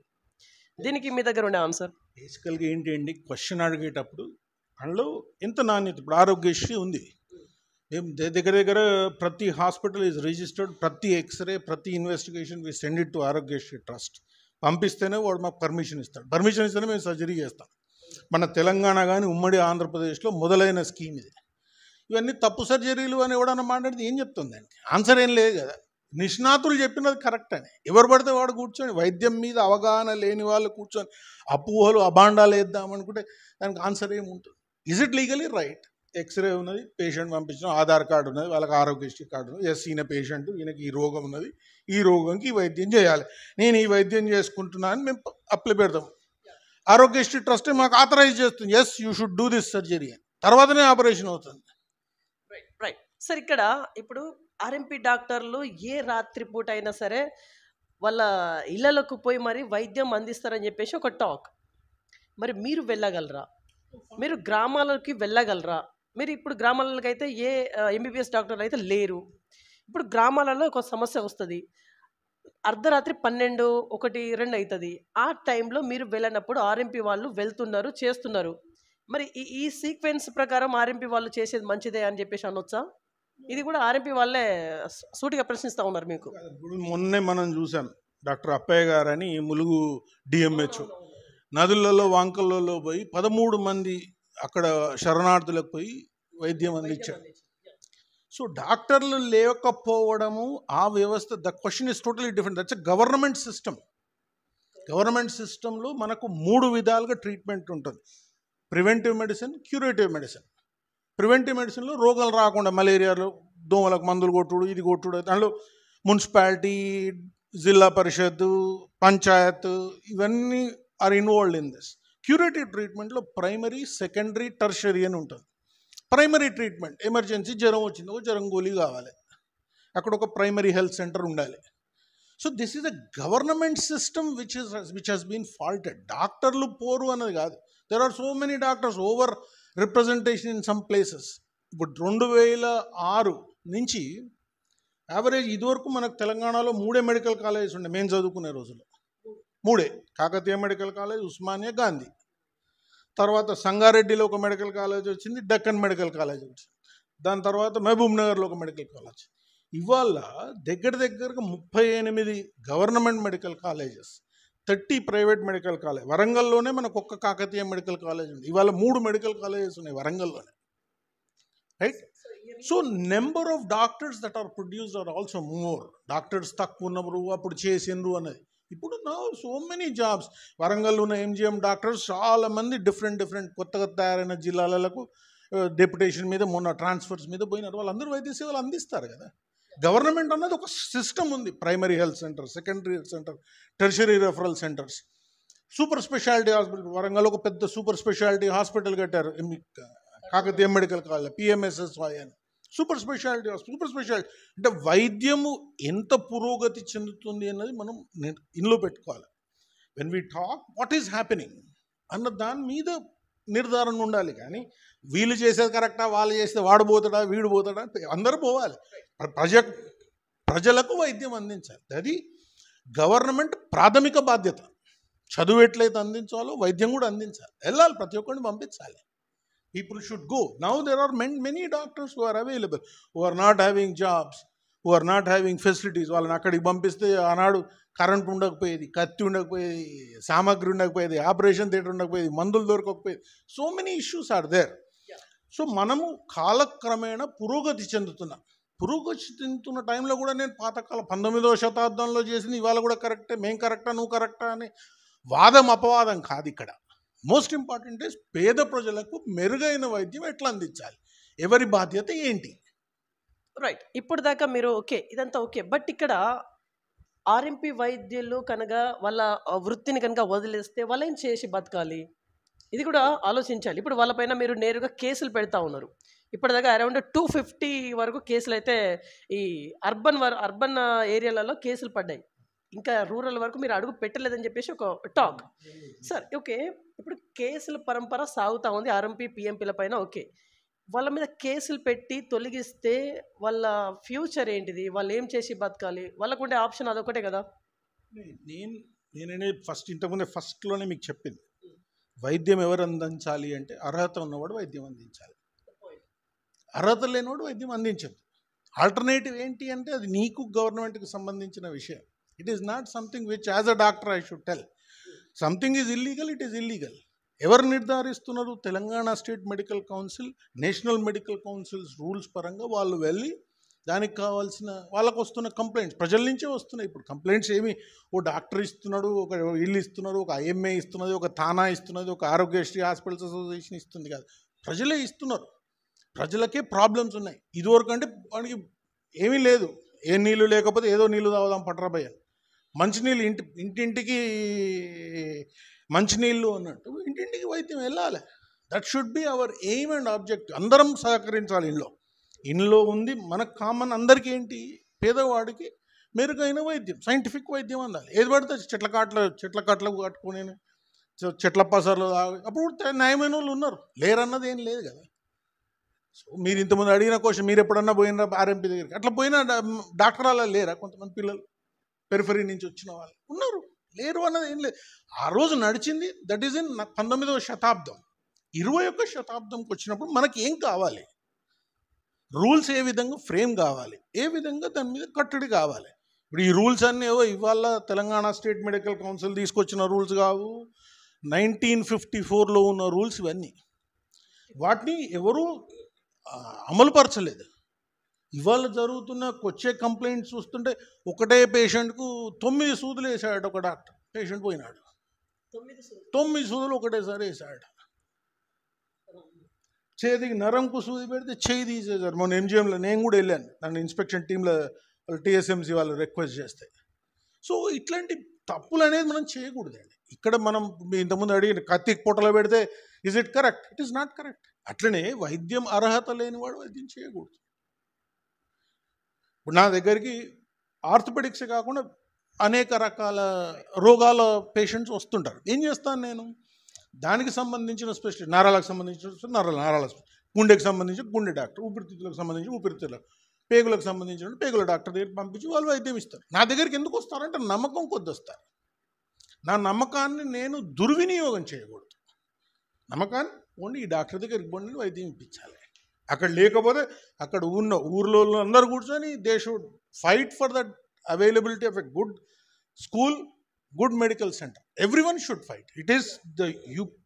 దీనికి మీ దగ్గర ఉండే ఆన్సర్? బేసికల్గా ఏంటి అండి, క్వశ్చన్ అడిగేటప్పుడు అందులో ఎంత నాణ్యత. ఇప్పుడు ఆరోగ్యశ్రీ ఉంది, మేము దగ్గర దగ్గర ప్రతి హాస్పిటల్ ఈజ్ రిజిస్టర్డ్, ప్రతి ఎక్స్రే, ప్రతి investigation we send it to Aarogyasri trust. పంపిస్తేనే వాడు మాకు పర్మిషన్ ఇస్తాడు. పర్మిషన్ ఇస్తేనే మేము సర్జరీ చేస్తాం. మన తెలంగాణ కానీ ఉమ్మడి ఆంధ్రప్రదేశ్లో మొదలైన స్కీమ్ ఇది. ఇవన్నీ తప్పు సర్జరీలు అని ఎవడన్నా మాట్లాడితే ఏం చెప్తుంది దానికి? ఆన్సర్ ఏం లేదు కదా. నిష్ణాతులు చెప్పినది కరెక్ట్ అని ఎవరు పడితే వాడు కూర్చొని, వైద్యం మీద అవగాహన లేని వాళ్ళు కూర్చొని అపోహలు అభాండాలు వేద్దామనుకుంటే దానికి ఆన్సర్ ఏముంటుంది? Is it legally right? X-ray ఉన్నది, పేషెంట్ పంపించిన, ఆధార్ కార్డు ఉన్నది, వాళ్ళకి ఆరోగ్యశ్రీ కార్డు ఉన్నది, ఎస్ ఈయన పేషెంట్, ఈయనకి ఈ రోగం ఉన్నది, ఈ రోగంకి ఈ వైద్యం చేయాలి, నేను ఈ వైద్యం చేసుకుంటున్నాను అని మేము అప్లై పెడతాం. ఆరోగ్యశ్రీ ట్రస్ట్ మాకు ఆథరైజ్ చేస్తుంది, yes you should do this surgery అని. తర్వాతనే ఆపరేషన్ అవుతుంది. రైట్. సార్, ఇక్కడ ఇప్పుడు ఆర్ఎంపీ డాక్టర్లు ఏ రాత్రి పూట అయినా సరే వాళ్ళ ఇళ్లలోకి పోయి మరి వైద్యం అందిస్తారని చెప్పేసి ఒక టాక్. మరి మీరు వెళ్ళగలరా? మీరు గ్రామాలకి వెళ్ళగలరా? మీరు ఇప్పుడు గ్రామాలకి అయితే ఏ ఎంబీబీఎస్ డాక్టర్లు అయితే లేరు. ఇప్పుడు గ్రామాలలో ఒక సమస్య వస్తుంది, అర్ధరాత్రి 12, 1, 2 అవుతుంది. ఆ టైంలో మీరు వెళ్ళినప్పుడు ఆర్ఎంపీ వాళ్ళు వెళ్తున్నారు, చేస్తున్నారు. మరి ఈ సీక్వెన్స్ ప్రకారం ఆర్ఎంపీ వాళ్ళు చేసేది మంచిదే అని చెప్పేసి అనొచ్చా? ఇది కూడా ఆర్ఎంపీ వాళ్ళే సూటిగా ప్రశ్నిస్తూ ఉన్నారు మీకు. ఇప్పుడు మొన్నే మనం చూసాం, డాక్టర్ అప్పయ్య గారని ములుగు డిఎంహెచ్ఓ నదులలో వాంకలలో పోయి 13 మంది అక్కడ శరణార్థులకు పోయి వైద్యం అందించాడు. సో డాక్టర్లు లేకపోవడము ఆ వ్యవస్థ, the question is totally different. That's a government system. Government సిస్టంలో మనకు 3 విధాలుగా ట్రీట్మెంట్ ఉంటుంది: preventive medicine, curative medicine. Preventive మెడిసిన్లో రోగాలు రాకుండా, మలేరియాలో దోమలకు మందులు కొట్టుడు, ఇది కొట్టుడు, దానిలో మున్సిపాలిటీ, జిల్లా పరిషత్, పంచాయత్ ఇవన్నీ are involved in this. Curative ట్రీట్మెంట్లో ప్రైమరీ, సెకండరీ, టర్షరీ అని ఉంటుంది. ప్రైమరీ ట్రీట్మెంట్, ఎమర్జెన్సీ జ్వరం వచ్చింది, ఒక జ్వరం గోళీ కావాలి, అక్కడ ఒక ప్రైమరీ హెల్త్ సెంటర్ ఉండాలి. So this is a government system which has been faulted. డాక్టర్లు పోరు అన్నది కాదు, there are so many doctors, over representation in some places. ఇప్పుడు 2006 నుంచి యావరేజ్ ఇదివరకు మనకు తెలంగాణలో 3 మెడికల్ కాలేజెస్ ఉండే మేము చదువుకునే రోజుల్లో. 3: కాకతీయ మెడికల్ కాలేజ్, ఉస్మానియా, గాంధీ. తర్వాత సంగారెడ్డిలో ఒక మెడికల్ కాలేజ్ వచ్చింది, డక్కన్ మెడికల్ కాలేజ్ వచ్చింది. దాని తర్వాత మహబూబ్ నగర్లో ఒక మెడికల్ కాలేజ్. ఇవాళ దగ్గర దగ్గరగా 38 government medical colleges, 30 private medical college. వరంగల్లోనే మనకు ఒక్క కాకతీయ మెడికల్ కాలేజ్ ఉంది. ఇవాళ 3 మెడికల్ కాలేజెస్ ఉన్నాయి వరంగల్లోనే, right? So number of doctors that are produced are also more. Doctors తక్కువ ఉన్నప్పుడు అప్పుడు చేసిండ్రు అన్నది. ఇప్పుడు నా సో మెనీ జాబ్స్. వరంగల్లో ఉన్న ఎంజిఎం డాక్టర్స్ చాలా మంది డిఫరెంట్ కొత్తగా తయారైన జిల్లాలకు డెప్యుటేషన్ మీద, మొన్న ట్రాన్స్ఫర్స్ మీద పోయినారు. వాళ్ళందరూ వైద్య సేవలు అందిస్తారు కదా. గవర్నమెంట్ అన్నది ఒక సిస్టమ్ ఉంది. Primary health centre, secondary health centre, tertiary referral centres, super speciality hospital. Warangal ఒక పెద్ద సూపర్ స్పెషాలిటీ హాస్పిటల్ కట్టారు, కాకతీయ మెడికల్ కాలేజ్, పిఎంఎస్ఎస్వై అని, సూపర్ స్పెషాలిటీ అంటే వైద్యము ఎంత పురోగతి చెందుతుంది అన్నది మనం ఇందులో పెట్టుకోవాలి. When we talk what is happening అన్న దాని మీద నిర్ధారణ ఉండాలి. కానీ వీళ్ళు చేసేది కరెక్టా, వాళ్ళు చేస్తే వాడు పోతాడా వీడు పోతాడా, అందరూ పోవాలి. ప్రజలకు వైద్యం అందించాలి. అది గవర్నమెంట్ ప్రాథమిక బాధ్యత. చదువు ఎట్లయితే అందించాలో వైద్యం కూడా అందించాలి. వెళ్ళాలి, ప్రతి ఒక్కరిని పంపించాలి. People should go. Now there are many doctors who are available, who are not having jobs, who are not having facilities. వాళ్ళని అక్కడికి పంపిస్తే ఆనాడు కరెంట్ ఉండకపోయేది, కత్తి ఉండకపోయేది, సామాగ్రి ఉండకపోయేది, ఆపరేషన్ థియేటర్ ఉండకపోయేది, మందులు దొరకకపోయేది. So many issues are there. So మనము కాలక్రమేణా పురోగతి చెందుతున్న టైంలో కూడా నేను పాతకాలం 19వ శతాబ్దంలో చేసింది ఇవాళ కూడా కరెక్టే, మేం కరెక్టా నువ్వు కరెక్టా అని వాదం అపవాదం కాదు ఇక్కడ. మోస్ట్ ఇంపార్టెంట్ ఇస్ పేద ప్రజలకు మెరుగైన వైద్యం ఎట్లా అందించాలి, ఎవరి బాధ్యత ఏంటి. రైట్, ఇప్పుడు దాకా మీరు ఓకే, ఇదంతా ఓకే. బట్ ఇక్కడ ఆర్ఎంపీ వైద్యులు కనుక వాళ్ళ వృత్తిని కనుక వదిలేస్తే వాళ్ళు ఏం చేసి బతకాలి, ఇది కూడా ఆలోచించాలి. ఇప్పుడు వాళ్ళపైన మీరు నేరుగా కేసులు పెడతా ఉన్నారు. ఇప్పటిదాకా అరౌండ్ 250 వరకు కేసులు అయితే ఈ అర్బన్ ఏరియాలలో కేసులు పడ్డాయి. ఇంకా రూరల్ వరకు మీరు అడుగు పెట్టలేదని చెప్పేసి ఒక టాక్. సార్ ఓకే, ఇప్పుడు కేసుల పరంపర సాగుతూ ఉంది ఆర్ఎంపీ పిఎంపీల పైన. ఓకే, వాళ్ళ మీద కేసులు పెట్టి తొలగిస్తే వాళ్ళ ఫ్యూచర్ ఏంటిది, వాళ్ళు ఏం చేసి బతకాలి, వాళ్ళకు ఉండే ఆప్షన్ అదొకటే కదా. నేనే ఫస్ట్లోనే మీకు చెప్పింది, వైద్యం ఎవరు అందించాలి అంటే అర్హత ఉన్నవాడు వైద్యం అందించాలి, అర్హత లేనివాడు వైద్యం అందించదు. ఆల్టర్నేటివ్ ఏంటి అంటే అది నీకు గవర్నమెంట్కి సంబంధించిన విషయం. It is not something which as a doctor I should tell. Something is illegal, it is illegal. ఎవరు నిర్ధారిస్తున్నారు? Telangana state medical council, national medical councils rules పరంగా వాళ్ళు వెళ్ళి దానికి కావాల్సిన వాళ్ళకు వస్తున్న కంప్లైంట్స్ ప్రజల నుంచే వస్తున్నాయి. ఇప్పుడు కంప్లైంట్స్ ఏమి ఓ డాక్టర్ ఇస్తున్నాడు, ఒక ఇల్లు ఇస్తున్నారు, ఒక ఐఎంఏ ఇస్తున్నది, ఒక తానా ఇస్తున్నది, ఒక ఆరోగ్యశ్రీ హాస్పిటల్స్ అసోసియేషన్ ఇస్తుంది కాదు, ప్రజలే ఇస్తున్నారు. ప్రజలకే ప్రాబ్లమ్స్ ఉన్నాయి. ఇదివరకు అంటే వాడికి ఏమీ లేదు, ఏ నీళ్ళు లేకపోతే ఏదో నీళ్ళు తాగుదాం పట్రాబయ్య, మంచినీళ్ళు ఇంటింటికి మంచినీళ్ళు అన్నట్టు ఇంటింటికి వైద్యం వెళ్ళాలి. That should be our aim and objective. అందరం సహకరించాలి. ఇంట్లో ఉంది మనకు కామన్ అందరికీ ఏంటి, పేదవాడికి మెరుగైన వైద్యం, సైంటిఫిక్ వైద్యం అందాలి. ఏది పడితే చెట్ల కాట్లు కట్టుకుని చెట్ల పసర్లు అప్పుడు న్యాయమైన వాళ్ళు ఉన్నారు, లేరన్నది ఏం లేదు కదా. సో మీరు ఇంతమంది అడిగిన క్వశ్చన్, మీరు ఎప్పుడన్నా పోయినా ఆర్ఎంపీ దగ్గరికి అట్లా పోయినా డాక్టర్ అలా లేరా? కొంతమంది పిల్లలు పెరిఫరీ నుంచి వచ్చిన వాళ్ళు ఉన్నారు, లేరు అన్నది ఏం లేదు. ఆ రోజు నడిచింది. దట్ ఈజ్ ఇన్ 19వ శతాబ్దం. 21వ శతాబ్దంకి వచ్చినప్పుడు మనకి ఏం కావాలి, రూల్స్ ఏ విధంగా ఫ్రేమ్ కావాలి, ఏ విధంగా దాని మీద కట్టడి కావాలి. ఇప్పుడు ఈ రూల్స్ అన్నీ ఇవాళ తెలంగాణ స్టేట్ మెడికల్ కౌన్సిల్ తీసుకొచ్చిన రూల్స్ కావు, 1954లో ఉన్న రూల్స్ ఇవన్నీ. వాటిని ఎవరూ అమలుపరచలేదు. ఇవాళ వచ్చే కంప్లైంట్స్ చూస్తుంటే ఒకటే పేషెంట్కు 9 సూదులు వేసాడు ఒక డాక్టర్. పేషెంట్ పోయినాడు, 9 సూదులు ఒకటేసారి వేసాడు. చేతికి నరంకు సూది పెడితే చేయి తీసేసారు. మొన్న ఎంజిఎంలో నేను కూడా వెళ్ళాను, దాని ఇన్స్పెక్షన్ టీంలో వాళ్ళు టీఎస్ఎంసీ వాళ్ళు రిక్వెస్ట్ చేస్తే. సో ఇట్లాంటి తప్పులు అనేది మనం చేయకూడదండి. ఇక్కడ మనం ఇంతకుముందు అడిగిన కత్తి పొట్టలో పెడితే is it correct? It is not correct. అట్లనే వైద్యం అర్హత లేనివాడు వైద్యం చేయకూడదు. ఇప్పుడు నా దగ్గరికి ఆర్థోపెడిక్స్ కాకుండా అనేక రకాల రోగాల పేషెంట్స్ వస్తుంటారు. ఏం చేస్తాను నేను? దానికి సంబంధించిన స్పెషలిస్ట్, నరాలకు సంబంధించిన నరాల, గుండెకి సంబంధించిన గుండె డాక్టర్, ఊపిరితిత్తులకు సంబంధించిన ఊపిరితిత్తుల, పేగులకు సంబంధించిన పేగుల డాక్టర్ దగ్గరికి పంపించి వాళ్ళు వైద్యం ఇస్తారు. నా దగ్గరికి ఎందుకు వస్తారంటే నమ్మకం కొద్ది వస్తారు. నా నమ్మకాన్ని నేను దుర్వినియోగం చేయకూడదు. నమ్మకాన్ని ఓన్లీ ఈ డాక్టర్ దగ్గరికి పోండి వైద్యం ఇప్పించాలి. అక్కడ లేకపోతే అక్కడ ఉన్న ఊర్లో అందరూ కూర్చొని they should fight for that availability of a good school, good medical center. Everyone should fight. It is the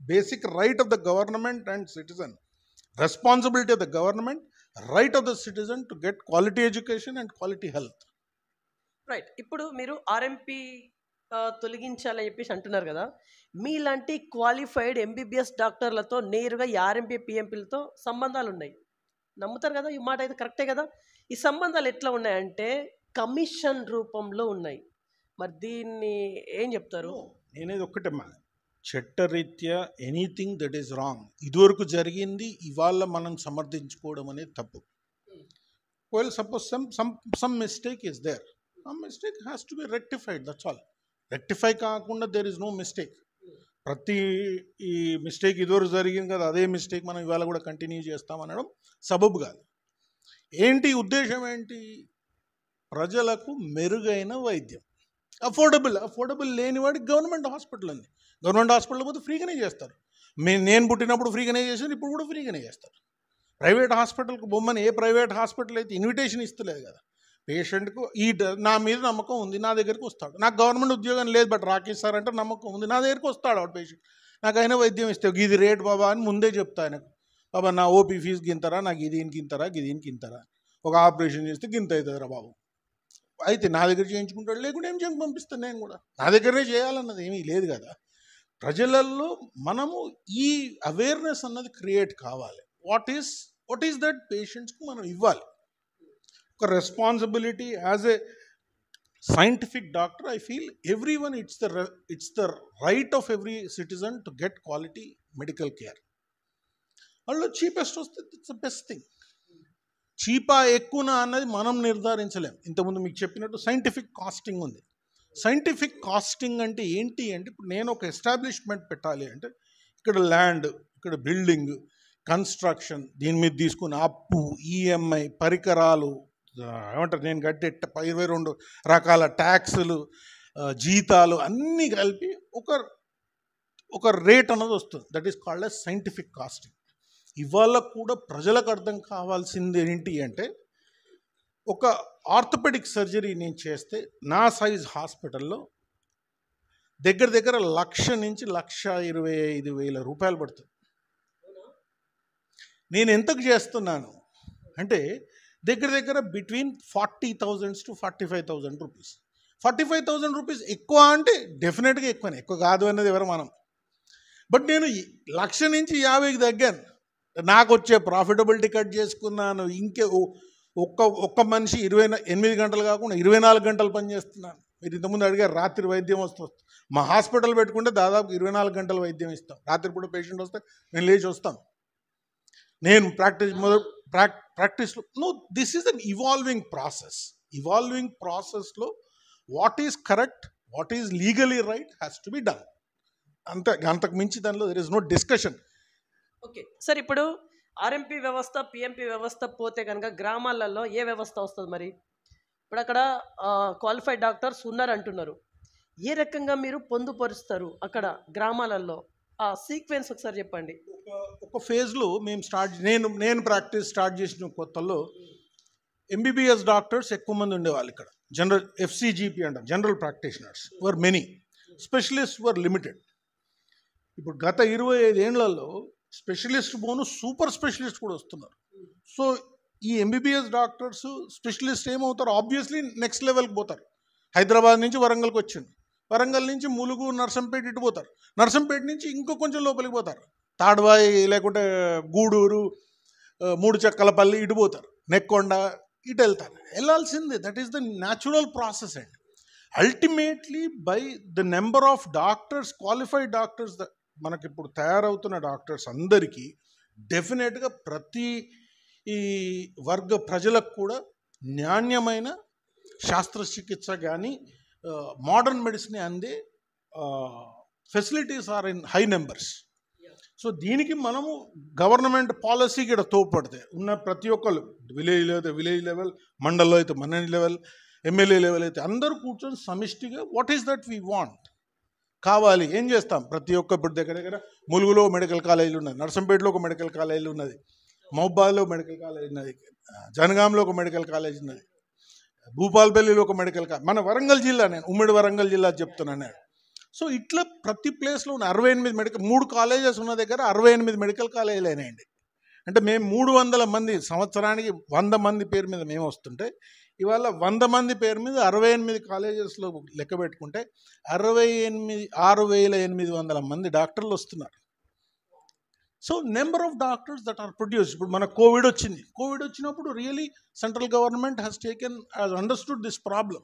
basic right of the government and citizen, responsibility of the government, right of the citizen to get quality education and quality health. Right, ఇప్పుడు మీరు RMP తొలగించాలని చెప్పేసి అంటున్నారు కదా, మీలాంటి qualified MBBS డాక్టర్లతో నేరుగా ఈ RMP పిఎంపీలతో సంబంధాలు ఉన్నాయి. నమ్ముతారు కదా, ఈ మాట అయితే కరెక్టే కదా. ఈ సంబంధాలు ఎట్లా ఉన్నాయంటే కమిషన్ రూపంలో ఉన్నాయి. మరి దీన్ని ఏం చెప్తారు? నేనేది ఒక్కటమ్మా, చట్టరీత్యా ఎనీథింగ్ దట్ ఈస్ రాంగ్, ఇదివరకు జరిగింది ఇవాళ మనం సమర్థించుకోవడం అనేది తప్పు. Well suppose some mistake is there, some mistake has to be rectified, that's all. Rectify కాకుండా దేర్ ఇస్ నో మిస్టేక్. ప్రతి ఈ మిస్టేక్ ఇదివరకు జరిగింది కదా, అదే మిస్టేక్ మనం ఇవాళ కూడా కంటిన్యూ చేస్తామనడం సబబు కాదు. ఏంటి ఉద్దేశం ఏంటి? ప్రజలకు మెరుగైన వైద్యం, అఫోర్డబుల్ లేని వాడికి గవర్నమెంట్ హాస్పిటల్ ఉంది. గవర్నమెంట్ హాస్పిటల్ పోతే ఫ్రీగానే చేస్తారు. నేను పుట్టినప్పుడు ఫ్రీగానే చేశారు, ఇప్పుడు కూడా ఫ్రీగానే చేస్తారు. ప్రైవేట్ హాస్పిటల్కి బొమ్మని ఏ ప్రైవేట్ హాస్పిటల్ అయితే ఇన్విటేషన్ ఇస్తలేదు కదా. పేషెంట్కు నా మీద నమ్మకం ఉంది, నా దగ్గరికి వస్తాడు. నాకు గవర్నమెంట్ ఉద్యోగం లేదు బట్ రాకేష్ సార్ అంటే నమ్మకం ఉంది, నా దగ్గరికి వస్తాడు ఆ పేషెంట్. నాకు అయినా వైద్యం ఇస్తే ఇది రేట్ బాబా అని ముందే చెప్తా ఆయనకు. బాబా నా ఓపీ ఫీజు గింతరా, నాకు దీనికి ఇంతరా, ఒక ఆపరేషన్ చేస్తే గింత అవుతుందిరా బాబు. అయితే నా దగ్గర చేయించుకుంటాడు, లేకుంటే ఏం చేసి పంపిస్తాను నేను కూడా. నా దగ్గరే చేయాలన్నది ఏమీ లేదు కదా. ప్రజలలో మనము ఈ అవేర్నెస్ అన్నది క్రియేట్ కావాలి. వాట్ ఈస్ దట్ పేషెంట్స్కి మనం ఇవ్వాలి ఒక responsibility. As a scientific doctor I feel everyone it's the right of every citizen to get quality medical care. వాళ్ళు చీపెస్ట్ వస్తే ఇట్స్ ద బెస్ట్ థింగ్. చీపా ఎక్కువనా అన్నది మనం నిర్ధారించలేం. ఇంతకుముందు మీకు చెప్పినట్టు సైంటిఫిక్ కాస్టింగ్ ఉంది. సైంటిఫిక్ కాస్టింగ్ అంటే ఏంటి అంటే, ఇప్పుడు నేను ఒక ఎస్టాబ్లిష్మెంట్ పెట్టాలి అంటే ఇక్కడ ల్యాండ్, ఇక్కడ బిల్డింగ్, కన్స్ట్రక్షన్, దీని మీద తీసుకున్న అప్పు, ఈఎంఐ, పరికరాలు, ఏమంటారు నేను కట్టే 22 రకాల ట్యాక్సులు, జీతాలు అన్నీ కలిపి ఒక రేట్ అన్నది వస్తుంది. That is called as scientific costing. ఇవాళ కూడా ప్రజలకు అర్థం కావాల్సింది ఏంటి అంటే, ఒక ఆర్థోపెడిక్ సర్జరీ నేను చేస్తే నా సైజ్ హాస్పిటల్లో దగ్గర 1,00,000 నుంచి 1,25,000 రూపాయలు పడుతుంది. నేను ఎంతకు చేస్తున్నాను అంటే దగ్గర బిట్వీన్ 40,000 to 45,000 రూపీస్. 45,000 రూపీస్ ఎక్కువ అంటే డెఫినెట్గా ఎక్కువనే, ఎక్కువ కాదు అన్నది ఎవరు మనం. బట్ నేను 1,00,000 నుంచి 50కి తగ్గాను. నాకు వచ్చే ప్రాఫిటబిలిటీ కట్ చేసుకున్నాను. ఒక్క మనిషి 28 గంటలు కాకుండా 24 గంటలు పనిచేస్తున్నాను. మీరు ఇంతకుముందు అడిగారు రాత్రి వైద్యం వస్తుంది. మా హాస్పిటల్ పెట్టుకుంటే దాదాపు 24 గంటల వైద్యం ఇస్తాం. రాత్రిపూట పేషెంట్ వస్తే నేను లేచి వస్తాను. నేను ప్రాక్టీస్లో దిస్ ఈజ్ అన్ ఇవాల్వింగ్ ప్రాసెస్లో what is correct, what is legally right has to be done. అంతకు మించి దానిలో there is no discussion. Okay sir, ఇప్పుడు ఆర్ఎంపీ వ్యవస్థ, పిఎంపీ వ్యవస్థ పోతే కనుక గ్రామాలలో ఏ వ్యవస్థ వస్తుంది? మరి ఇప్పుడు అక్కడ క్వాలిఫైడ్ డాక్టర్స్ ఉన్నారు అంటున్నారు. ఏ రకంగా మీరు పొందుపరుస్తారు అక్కడ గ్రామాలలో? ఆ సీక్వెన్స్ ఒకసారి చెప్పండి. ఒక ఫేజ్లో మేము నేను ప్రాక్టీస్ స్టార్ట్ చేసిన కొత్తలో ఎంబీబీఎస్ డాక్టర్స్ ఎక్కువ మంది ఉండేవాళ్ళు ఇక్కడ. జనరల్ FCGP అంటారు, general practitioners were many, specialist were limited. ఇప్పుడు గత 25 ఏళ్లలో స్పెషలిస్ట్ పోను సూపర్ స్పెషలిస్ట్ కూడా వస్తున్నారు. సో ఈ ఎంబీబీఎస్ డాక్టర్స్ స్పెషలిస్ట్ ఏమవుతారు? ఆబ్వియస్లీ నెక్స్ట్ లెవెల్కి పోతారు. హైదరాబాద్ నుంచి వరంగల్కి వచ్చింది, వరంగల్ నుంచి ములుగు, నర్సంపేట ఇటు పోతారు, నర్సంపేట నుంచి ఇంకో కొంచెం లోపలికి పోతారు, తాడ్వాయి లేకుంటే గూడూరు, 3 చెక్కలపల్లి ఇటు పోతారు, నెక్కొండ ఇటు వెళ్ళాల్సిందే. That is the natural process. And ultimately by the number of doctors, qualified doctors, మనకి ఇప్పుడు తయారవుతున్న డాక్టర్స్ అందరికీ డెఫినెట్గా ప్రతి ఈ వర్గ ప్రజలకు కూడా నాణ్యమైన శస్త్రచికిత్స కానీ మోడర్న్ మెడిసిన్ అందే facilities are in high numbers. So దీనికి మనము గవర్నమెంట్ పాలసీకి ఇక్కడ తోడ్పడితే ఉన్న ప్రతి ఒక్కరు విలేజ్లో అయితే విలేజ్ లెవెల్, మండల్లో అయితే మండలి లెవెల్, ఎమ్మెల్యే లెవెల్ అయితే అందరూ కూర్చొని సమిష్టిగా what is that we want కావాలి, ఏం చేస్తాం. ప్రతి ఒక్క ఇప్పుడు దగ్గర ములుగులో మెడికల్ కాలేజీలు ఉన్నది, నర్సంపేటలో ఒక మెడికల్ కాలేజీలు ఉన్నది, మహబాద్లో మెడికల్ కాలేజ్ ఉన్నది, జనగాంలో ఒక మెడికల్ కాలేజ్ ఉన్నది, భూపాల్పల్లిలో ఒక మెడికల్ కాలేజ్, మన వరంగల్ జిల్లా, నేను ఉమ్మడి వరంగల్ జిల్లా చెప్తున్నాను నేను. సో ఇట్లా ప్రతి ప్లేస్లో ఉన్న 68 3 కాలేజెస్ ఉన్న దగ్గర 68 మెడికల్ కాలేజీలు అయినాయండి. అంటే మేము 300 మంది సంవత్సరానికి 100 మంది పేరు మీద మేము వస్తుంటే ఇవాళ 100 మంది పేరు మీద 68 కాలేజెస్లో లెక్క పెట్టుకుంటే 6,800 మంది డాక్టర్లు వస్తున్నారు. So number of doctors that are produce. ఇప్పుడు మన కోవిడ్ వచ్చినప్పుడు really central government has understood this problem.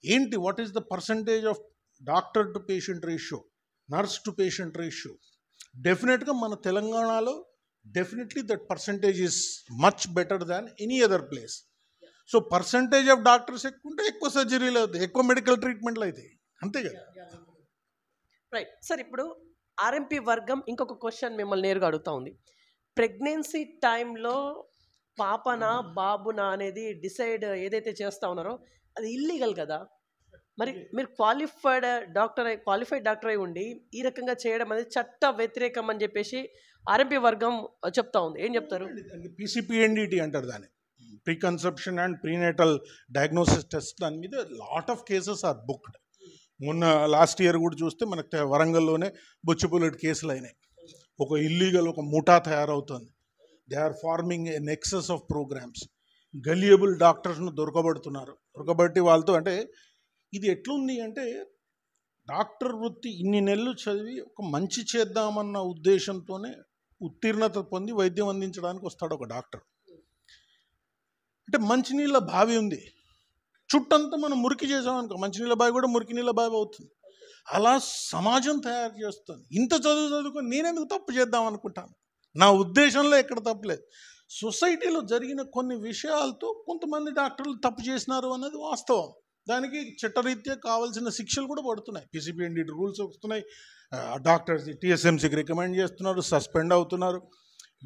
ఏంటి, what is the percentage of doctor to patient ratio? Nurse to patient ratio డెఫినెట్గా మన తెలంగాణలో definitely that percentage is much better than any other place. So percentage of doctors ఎక్కువ ఉంటే ఎక్కువ సర్జరీలు అవుతాయి, ఎక్కువ మెడికల్ ట్రీట్మెంట్లు అవుతాయి, అంతే కదా. రైట్ సార్, ఇప్పుడు ఆర్ఎంపీ వర్గం ఇంకొక క్వశ్చన్ మిమ్మల్ని నేరుగా అడుగుతా ఉంది. ప్రెగ్నెన్సీ టైంలో పాపనా బాబునా అనేది డిసైడ్ ఏదైతే చేస్తూ ఉన్నారో అది ఇల్లీగల్ కదా. మరి మీరు క్వాలిఫైడ్ డాక్టర్ అయి ఉండి ఈ రకంగా చేయడం అనేది చట్ట వ్యతిరేకం అని చెప్పేసి ఆర్ఎంపీ వర్గం చెప్తా ఉంది. ఏం చెప్తారు? పీసీపీఎన్డిటీ అంటారు దాన్ని, pre conception and prenatal diagnosis test. దాని మీద lot of cases are booked. మొన్న లాస్ట్ ఇయర్ కూడా చూస్తే మనకు వరంగల్లోనే బొచ్చుపుల్లటి కేసులు అయినాయి. ఒక ఇల్లీగల్ ఒక ముఠా తయారవుతుంది. They are forming a nexus of programs. Gullible డాక్టర్స్ను దొరకబట్టి వాళ్ళతో, అంటే ఇది ఎట్లుంది అంటే డాక్టర్ వృత్తి ఇన్ని నెలలు చదివి ఒక మంచి చేద్దామన్న ఉద్దేశంతోనే ఉత్తీర్ణత పొంది వైద్యం అందించడానికి వస్తాడు ఒక డాక్టర్. అంటే మంచినీళ్ళ బావి ఉంది, చుట్టంతా మనం మురికి చేసామనుకో మంచినీళ్ళ బావి కూడా మురికి నీళ్ళ బావి అవుతుంది. అలా సమాజం తయారు చేస్తుంది. ఇంత చదువుకొని నేనెందుకు తప్పు చేద్దాం అనుకుంటాను. నా ఉద్దేశంలో ఎక్కడ తప్పులేదు. సొసైటీలో జరిగిన కొన్ని విషయాలతో కొంతమంది డాక్టర్లు తప్పు చేసినారు అన్నది వాస్తవం. దానికి చట్టరీత్యా కావాల్సిన శిక్షలు కూడా పడుతున్నాయి. పీసీపీఎన్డి రూల్స్ వస్తున్నాయి. డాక్టర్స్ టీఎస్ఎంసీకి రికమెండ్ చేస్తున్నారు, సస్పెండ్ అవుతున్నారు.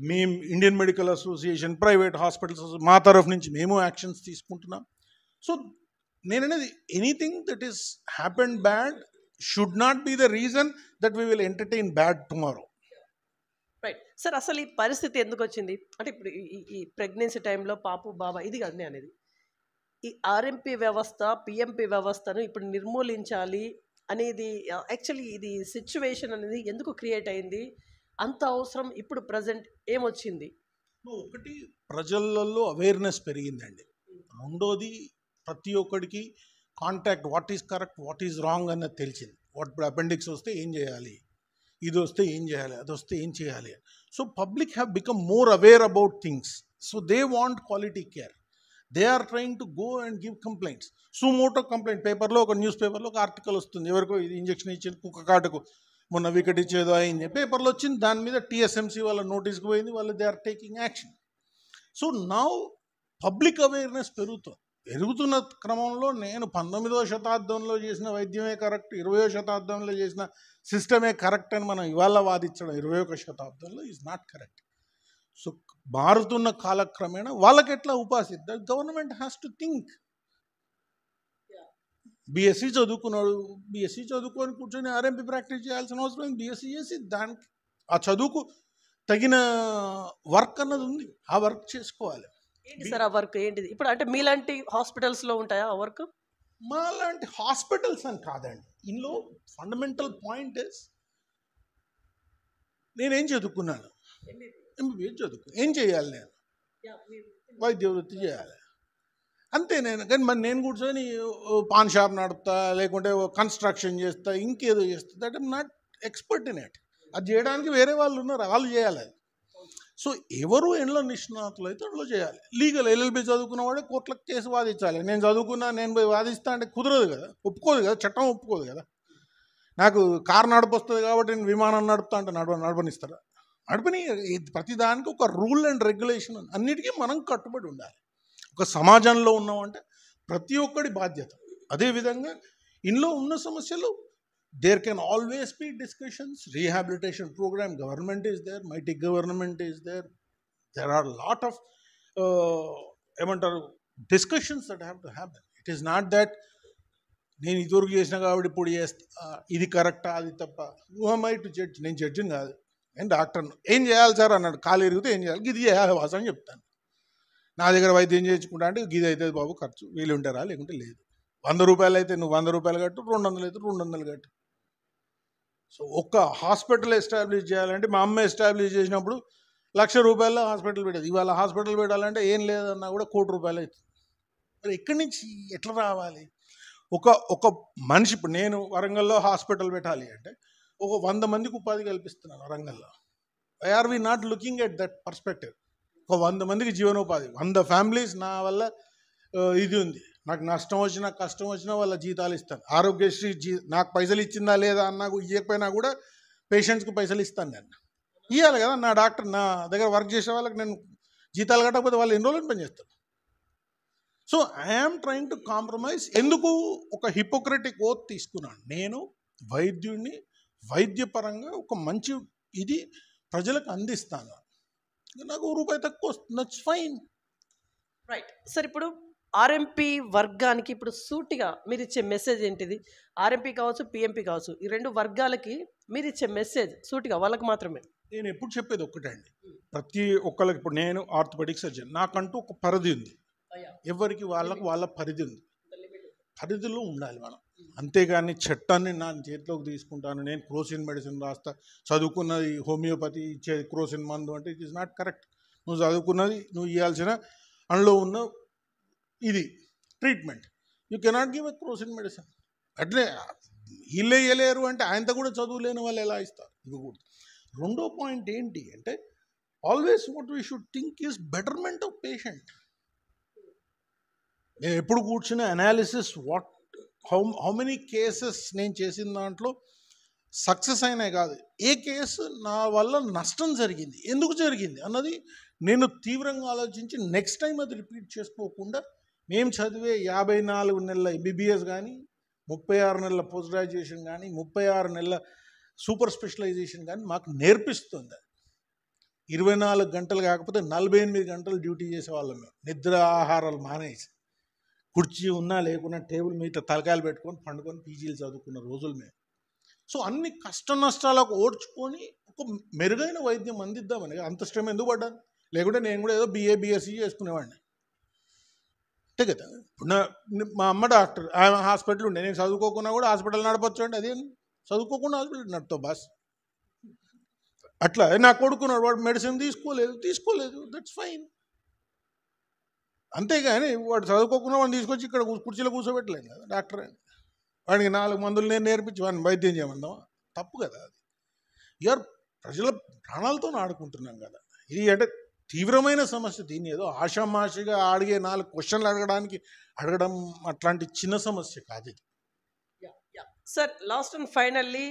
మేము Indian medical association, private hospitals మా తరఫు నుంచి మేము యాక్షన్స్ తీసుకుంటున్నాం. సో నేననేది anything that is happened bad should not be the reason that we will entertain bad tomorrow. Right sir, అసలు ఈ పరిస్థితి ఎందుకు వచ్చింది అంటే ఇప్పుడు ఈ ప్రెగ్నెన్సీ టైంలో పాపు బాబా ఇది కాదు అనేది, ఈ ఆర్ఎంపీ వ్యవస్థ పిఎంపీ వ్యవస్థను ఇప్పుడు నిర్మూలించాలి అనేది యాక్చువల్లీ ఇది సిచ్యువేషన్ అనేది ఎందుకు క్రియేట్ అయింది, అంత అవసరం ఇప్పుడు ప్రజెంట్ ఏమొచ్చింది? ఒకటి ప్రజలలో అవేర్నెస్ పెరిగిందండి. రెండోది ప్రతి ఒక్కడికి contact what is correct what is wrong అన్నది తెలిసింది. వాట్ అపెండిక్స్ వస్తే ఏం చేయాలి, ఇది వస్తే ఏం చేయాలి, అది వస్తే ఏం చేయాలి. So public have become more aware about things. So they want quality care. They are trying to go and give complaints. Suo motu complaint పేపర్లో ఒక న్యూస్ పేపర్లో ఒక ఆర్టికల్ వస్తుంది, ఎవరికో ఇది ఇంజక్షన్ ఇచ్చింది కుక్క కాటుకు మొన్న వికెట్ ఇచ్చేదో అయింది పేపర్లో వచ్చింది. దాని మీద టీఎస్ఎంసీ వాళ్ళ నోటీస్కి పోయింది, వాళ్ళు they are taking action. So now public awareness పెరుగుతున్న క్రమంలో నేను 19వ శతాబ్దంలో చేసిన వైద్యమే కరెక్ట్, 20వ శతాబ్దంలో చేసిన సిస్టమే కరెక్ట్ అని మనం ఇవాళ వాదించడం 21వ శతాబ్దంలో ఈజ్ నాట్ కరెక్ట్. సో మారుతున్న కాలక్రమేణా వాళ్ళకి ఎట్లా ఉపాధి, that government has to think. BSc చదువుకున్నాడు, బీఎస్సీ చదువుకొని కూర్చొని ఆర్ఎంపీ ప్రాక్టీస్ చేయాల్సిన అవసరం, బీఎస్సీ చేసి దానికి ఆ చదువుకు తగిన వర్క్ అన్నది ఉంది, ఆ వర్క్ చేసుకోవాలి. ఏంటి సార్ ఆ వర్క్ ఏంటిది? ఇప్పుడు అంటే మీలాంటి హాస్పిటల్స్లో ఉంటాయా ఆ వర్క్? మా లాంటి హాస్పిటల్స్ అని కాదండి. ఇందులో ఫండమెంటల్ పాయింట్ ఇస్ నేనేం చదువుకున్నాను, ఎంబీబీఎస్ చదువుకున్నాను, ఏం చేయాలి, నేను వైద్య వృత్తి చేయాలి అంతే. కానీ మరి నేను కూర్చొని పాన్ షాప్ నడుపుతా, లేకుంటే కన్స్ట్రక్షన్ చేస్తా, ఇంకేదో చేస్తా, that I'm not expert in it. అది చేయడానికి వేరే వాళ్ళు ఉన్నారు, వాళ్ళు చేయాలి అది. సో ఎవరు ఎన్నో నిష్ణాతులు అయితే అందులో చేయాలి. లీగల్ ఎల్ఎల్బి చదువుకున్న వాడే కోర్టులకు కేసు వాదించాలి. నేను చదువుకున్నా నేను పోయి వాదిస్తా అంటే కుదరదు కదా, ఒప్పుకోదు కదా, చట్టం ఒప్పుకోదు కదా. నాకు కారు నడిపొస్తుంది కాబట్టి నేను విమానం నడుపుతా అంటే నడపనిస్తారా? నడపని. ప్రతిదానికి ఒక రూల్ అండ్ రెగ్యులేషన్, అన్నిటికీ మనం కట్టుబడి ఉండాలి. ఒక సమాజంలో ఉన్నామంటే ప్రతి ఒక్కడి బాధ్యత. అదేవిధంగా ఇందులో ఉన్న సమస్యలు there can always be discussions, rehabilitation program, government is there, mighty government is there. There are a lot of discussions that have to happen. It is not that నేను ఇదివరకు చేసిన కాబట్టి ఇప్పుడు చేస్తా, ఇది కరెక్టా అది తప్ప. Who am I to judge? నేను జడ్జిని కాదు, నేను డాక్టర్ను. ఏం చేయాలి సార్ అన్నాడు, కాలు ఎరిగితే ఏం చేయాలి, ఇది చేయాలి వాస అని చెప్తాను. నా దగ్గర వైద్యం చేయించుకుంటా అంటే ఇది అవుతుంది బాబు ఖర్చు, వీలు ఉంటారా లేకుంటే లేదు. 100 రూపాయలు అయితే నువ్వు 100 రూపాయలు కట్టు, 200 అయితే 200 కట్టు. సో ఒక్క హాస్పిటల్ ఎస్టాబ్లిష్ చేయాలంటే మా అమ్మ ఎస్టాబ్లిష్ చేసినప్పుడు 1,00,000 రూపాయల్లో హాస్పిటల్ పెట్టేది. ఇవాళ హాస్పిటల్ పెట్టాలంటే ఏం లేదన్నా కూడా 1 కోటి రూపాయలు అవుతుంది. మరి ఎక్కడి నుంచి ఎట్లా రావాలి? ఒక మనిషి, ఇప్పుడు నేను వరంగల్లో హాస్పిటల్ పెట్టాలి అంటే ఒక 100 మందికి ఉపాధి కల్పిస్తున్నాను వరంగల్లో. Why are we not looking at that perspective? ఒక 100 మందికి జీవనోపాధి, 100 ఫ్యామిలీస్ నా వల్ల ఇది ఉంది, నాకు నష్టం వచ్చినా కష్టం వచ్చినా వాళ్ళ జీతాలు ఇస్తాను. ఆరోగ్యశ్రీ నాకు పైసలు ఇచ్చిందా లేదా అన్నా ఇవ్వకపోయినా కూడా పేషెంట్స్కి పైసలు ఇస్తాను. నేను ఇవ్వాలి కదా, నా డాక్టర్ నా దగ్గర వర్క్ చేసే వాళ్ళకి నేను జీతాలు కట్టకపోతే వాళ్ళు ఎన్ని రోజులు పనిచేస్తారు. So I'm trying to compromise. ఎందుకు ఒక హిపోక్రటిక్ ఓత్ తీసుకున్నాను. నేను వైద్యుడిని, వైద్యపరంగా ఒక మంచి ఇది ప్రజలకు అందిస్తాను. నాకు రూపాయి తక్కువ వస్తుంది, దట్స్ ఫైన్. రైట్ సార్, ఇప్పుడు ఆర్ఎంపీ వర్గానికి ఇప్పుడు సూటిగా మీరు ఇచ్చే మెసేజ్ ఏంటిది? ఆర్ఎంపీ కావచ్చు, పిఎంపీ కావచ్చు, ఈ రెండు వర్గాలకి మీరు ఇచ్చే మెసేజ్ సూటిగా వాళ్ళకి మాత్రమే. నేను ఎప్పుడు చెప్పేది ఒక్కటే అండి, ప్రతి ఒక్కరికి. ఇప్పుడు నేను ఆర్థోపెడిక్ సర్జన్, నాకంటూ ఒక పరిధి ఉంది. ఎవరికి వాళ్ళకు వాళ్ళ పరిధి ఉంది. పరిధిలో ఉండాలి మనం. అంతేగాని చట్టాన్ని నా చేతిలోకి తీసుకుంటాను, నేను క్రోసిన్ మెడిసిన్ రాస్తా, చదువుకున్నది హోమియోపతి ఇచ్చేది క్రోసిన్ మందు అంటే ఇట్ ఈస్ నాట్ కరెక్ట్. నువ్వు చదువుకున్నది నువ్వు ఇవ్వాల్సిన అందులో ఉన్న ఇది treatment. You cannot give a Crocin medicine. అట్లే వీళ్ళే ఇవ్వలేరు అంటే ఆయనతో కూడా చదువు లేని వాళ్ళు ఎలా ఇస్తారు? ఇవ్వకూడదు. రెండో పాయింట్ ఏంటి అంటే, always what we should think is betterment of patient. నేను ఎప్పుడు కూర్చున్న అనాలిసిస్ హౌ మెనీ కేసెస్ నేను చేసిన దాంట్లో సక్సెస్ అయినాయి కాదు, ఏ కేసు నా వల్ల నష్టం జరిగింది, ఎందుకు జరిగింది అన్నది నేను తీవ్రంగా ఆలోచించి నెక్స్ట్ టైం అది రిపీట్ చేసుకోకుండా, మేము చదివే 54 నెలల ఎంబీబీఎస్ కానీ, 36 నెలల పోస్ట్ గ్రాడ్యుయేషన్ కానీ, 36 నెలల సూపర్ స్పెషలైజేషన్ కానీ మాకు నేర్పిస్తుంది. 24 గంటలు కాకపోతే 48 గంటలు డ్యూటీ చేసేవాళ్ళం మేము, నిద్ర ఆహారాలు మానేసి. కుర్చీ ఉన్నా లేకున్నా టేబుల్ మీద తలకాయలు పెట్టుకొని పండుకొని పీజీలు చదువుకున్న రోజులు మేము. సో అన్ని కష్ట నష్టాలకు ఓడ్చుకొని ఒక మెరుగైన వైద్యం అందిద్దామని అంత శ్రమ ఎందుకు పడ్డాను? లేకుంటే నేను కూడా ఏదో BA BSc చేసుకునేవాడిని అంతే కదా. ఇప్పుడు మా అమ్మ డాక్టర్, ఆమె హాస్పిటల్ ఉండే, నేను చదువుకోకుండా కూడా హాస్పిటల్ నడపచ్చు అండి. అదేం చదువుకోకుండా హాస్పిటల్ నడుపుతావు బాస్. అట్లా నా కొడుకున్నాడు, వాడు మెడిసిన్ తీసుకోలేదు, దట్స్ ఫైన్. అంతేగాని వాడు చదువుకోకుండా వాడిని తీసుకొచ్చి ఇక్కడ కుర్చీలో కూర్చోబెట్టలేదు కదా డాక్టర్ అని. వాడికి 4 మందులు నేను నేర్పించి వాడిని వైద్యం చేయమందామా? తప్పు కదా అది. యూఆర్ ప్రజల ప్రాణాలతో ఆడుకుంటున్నాం కదా. ఇది అంటే తీవ్రమైన సమస్య. దీన్ని ఏదో ఆషామాషిగా అడిగే 4 క్వశ్చన్లు అడగడం అట్లాంటి చిన్న సమస్య కాదు ఇది. సార్, లాస్ట్ అండ్ ఫైనల్లీ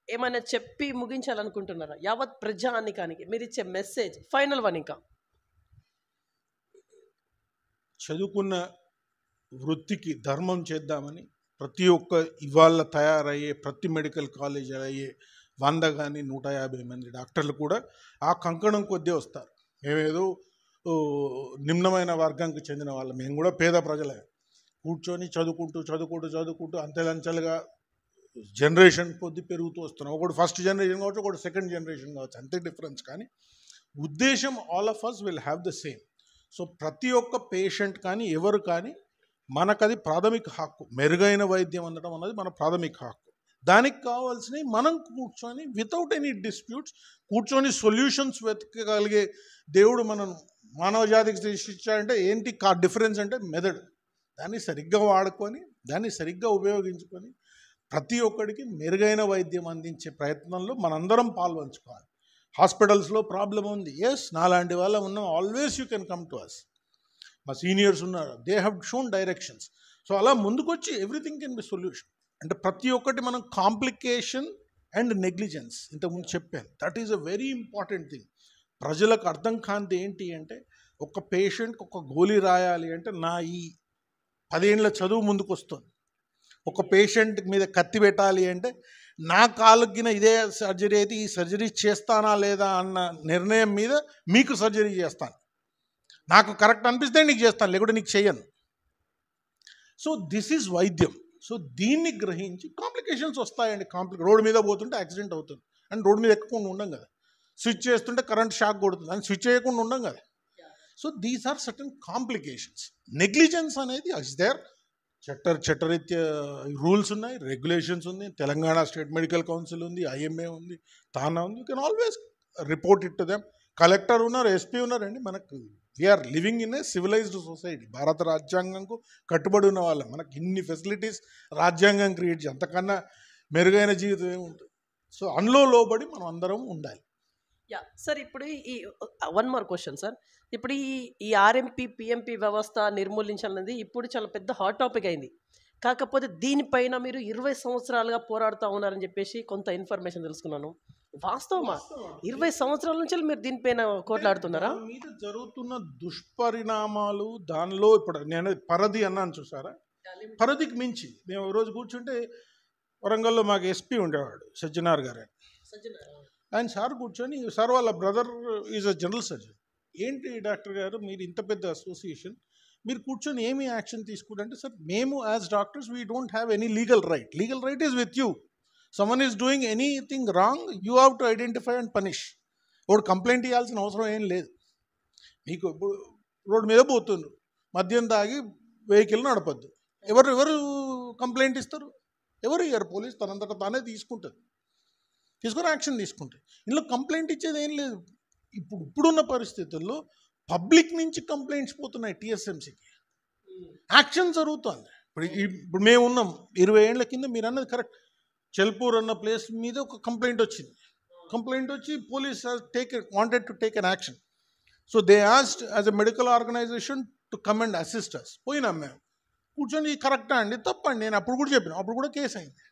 ఏమైనా చెప్పి ముగించాలనుకుంటున్నారా యావత్ ప్రజానికానికి? మీరు ఇచ్చే మెసేజ్ ఫైనల్ వన్. ఇంకా చదువుకున్న వృత్తికి ధర్మం చేద్దామని ప్రతి ఒక్క ఇవాళ తయారయ్యే ప్రతి మెడికల్ కాలేజ్ అయ్యే 100 కానీ 150 మంది డాక్టర్లు కూడా ఆ కంకణం కొద్దీ వస్తారు. మేమేదో నిమ్నమైన వర్గానికి చెందిన వాళ్ళం, మేము కూడా పేద ప్రజలే. కూర్చొని చదువుకుంటూ అంచెలంచెలుగా జనరేషన్ కొద్దీ పెరుగుతూ వస్తున్నాం. ఒకటి ఫస్ట్ జనరేషన్ కావచ్చు, ఒకటి సెకండ్ జనరేషన్ కావచ్చు, అంతే డిఫరెన్స్. కానీ ఉద్దేశం all of us will have the same. So ప్రతి ఒక్క పేషెంట్ కానీ ఎవరు కానీ మనకది ప్రాథమిక హక్కు. మెరుగైన వైద్యం అందడం అన్నది మన ప్రాథమిక హక్కు. దానికి కావాల్సినవి మనం కూర్చొని వితౌట్ ఎనీ డిస్ప్యూట్స్ కూర్చొని సొల్యూషన్స్ వెతకగలిగే దేవుడు మనం మానవ జాతికి సృష్టించాడంటే ఏంటి డిఫరెన్స్ అంటే మెథడ్. దాన్ని సరిగ్గా వాడుకొని, దాన్ని సరిగ్గా ఉపయోగించుకొని ప్రతి ఒక్కడికి మెరుగైన వైద్యం అందించే ప్రయత్నంలో మనందరం పాల్పంచుకోవాలి. హాస్పిటల్స్లో ప్రాబ్లం ఉంది, ఎస్, నాలాంటి వాళ్ళ ఉన్నాం, always you can come to us. మా సీనియర్స్ ఉన్నారు, they have shown directions. So అలా ముందుకొచ్చి ఎవ్రీథింగ్ కెన్ బి సొల్యూషన్. అంటే ప్రతి ఒక్కటి మనం కాంప్లికేషన్ అండ్ నెగ్లిజెన్స్ ఇంతకుముందు చెప్పాను, that is a very important thing. ప్రజలకు అర్థం కానిది ఏంటి అంటే, ఒక పేషెంట్కి ఒక గోళీ రాయాలి అంటే నా ఈ 10 ఏళ్ళ చదువు ముందుకు వస్తుంది. ఒక పేషెంట్ మీద కత్తి పెట్టాలి అంటే నా కాలుకిన ఇదే సర్జరీ అయితే ఈ సర్జరీ చేస్తానా లేదా అన్న నిర్ణయం మీద మీకు సర్జరీ చేస్తాను. నాకు కరెక్ట్ అనిపిస్తే నీకు చేస్తాను, లేకుంటే నీకు చేయను. సో దిస్ ఈజ్ వైద్యం. సో దీన్ని గ్రహించి కాంప్లికేషన్స్ వస్తాయండి. రోడ్డు మీద పోతుంటే యాక్సిడెంట్ అవుతుంది అండ్ రోడ్డు మీద ఎక్కకుండా ఉండం కదా. స్విచ్ చేస్తుంటే కరెంట్ షాక్ కొడుతుంది అని స్విచ్ చేయకుండా ఉండం కదా. So these are certain complications. Negligence అనేది ఇస్ దేర్. చట్టరీత్యా రూల్స్ ఉన్నాయి, రెగ్యులేషన్స్ ఉంది, తెలంగాణ స్టేట్ మెడికల్ కౌన్సిల్ ఉంది, IMA ఉంది, తానా ఉంది. You can always report it to them. Collector ఉన్నారు, SP ఉన్నారండి. మనకు we're living in a civilised society. భారత రాజ్యాంగంకు కట్టుబడి ఉన్న వాళ్ళం. మనకి ఇన్ని ఫెసిలిటీస్ రాజ్యాంగం క్రియేట్ చేసి అంతకన్నా మెరుగైన జీవితం ఏముంటుంది. సో అందులో లోబడి మనం అందరం ఉండాలి. యా సార్, ఇప్పుడు ఈ వన్ మోర్ క్వశ్చన్ సార్. ఇప్పుడు ఈ ఆర్ఎంపీ పిఎంపీ వ్యవస్థ నిర్మూలించాలనేది ఇప్పుడు చాలా పెద్ద హాట్ టాపిక్ అయింది. కాకపోతే దీనిపైన మీరు 20 సంవత్సరాలుగా పోరాడుతూ ఉన్నారని చెప్పేసి కొంత ఇన్ఫర్మేషన్ తెలుసుకున్నాను. వాస్తవమా? 20 సంవత్సరాల నుంచి మీరు దీనిపైన కోట్లాడుతున్నారా? దాని మీద జరుగుతున్న దుష్పరిణామాలు, దానిలో ఇప్పుడు నేను పరిధి అన్నాను చూసారా, పరిధికి మించి మేము ఒక రోజు కూర్చుంటే వరంగల్లో మాకు ఎస్పీ ఉండేవాడు సజ్జనార్ గారు. ఆయన సార్ కూర్చొని, సార్ వాళ్ళ brother is a general surgeon. ఏంటి డాక్టర్ గారు మీరు ఇంత పెద్ద అసోసియేషన్, మీరు కూర్చొని ఏమి యాక్షన్ తీసుకుంటే, సార్ మేము as doctors we don't have any legal right is with you. someone is doing anything wrong, you have to identify and punish. ఒకటి కంప్లైంట్ ఇవ్వాల్సిన అవసరం ఏం లేదు. మీకు ఇప్పుడు రోడ్డు మీద పోతుండ్రు, మద్యం తాగి వెహికల్ నడపద్దు, ఎవరు కంప్లైంట్ ఇస్తారు? ఎవరు ఇయ్యారు? పోలీస్ తనంతట తానే తీసుకుంటుంది, తీసుకొని యాక్షన్ తీసుకుంటుంది. ఇందులో కంప్లైంట్ ఇచ్చేది ఏం లేదు. ఇప్పుడున్న పరిస్థితుల్లో పబ్లిక్ నుంచి కంప్లైంట్స్ పోతున్నాయి టీఎస్ఎంసీకి, యాక్షన్ జరుగుతుంది. ఇప్పుడు మేము ఉన్నాం 20 ఏళ్ల కింద, మీరు అన్నది కరెక్ట్, చెల్పూర్ అన్న ప్లేస్ మీద ఒక కంప్లైంట్ వచ్చింది. కంప్లైంట్ వచ్చి police wanted to take an action. So they asked as a medical organization to come and assist us. పోయినాం మేము కూర్చొని, కరెక్టా అండి తప్పండి, నేను అప్పుడు కూడా చెప్పిన, అప్పుడు కూడా కేసు అయింది.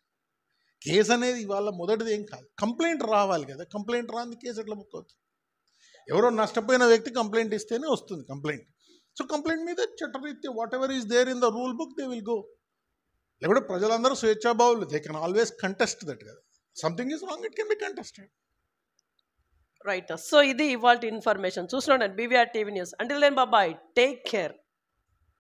కేసు అనేది ఇవాళ మొదటిది ఏం కాదు, కంప్లైంట్ రావాలి కదా. కంప్లైంట్ రాని కేసు ఎట్లా బుక్ అవుతుంది? ఎవరో నష్టపోయిన వ్యక్తి కంప్లైంట్ ఇస్తేనే వస్తుంది కంప్లైంట్. సో కంప్లైంట్ మీద చట్టరీత్యా whatever is there in the rule book they will go. లేకపోతే ప్రజలందరూ స్వేచ్ఛాభావులు, they can always contest that కదా. Something is wrong, it can be contested. Right. So ఇది ఇవాల్టి ఇన్ఫర్మేషన్. చూస్తున్నాను BVR TV news. Until then bye, take care.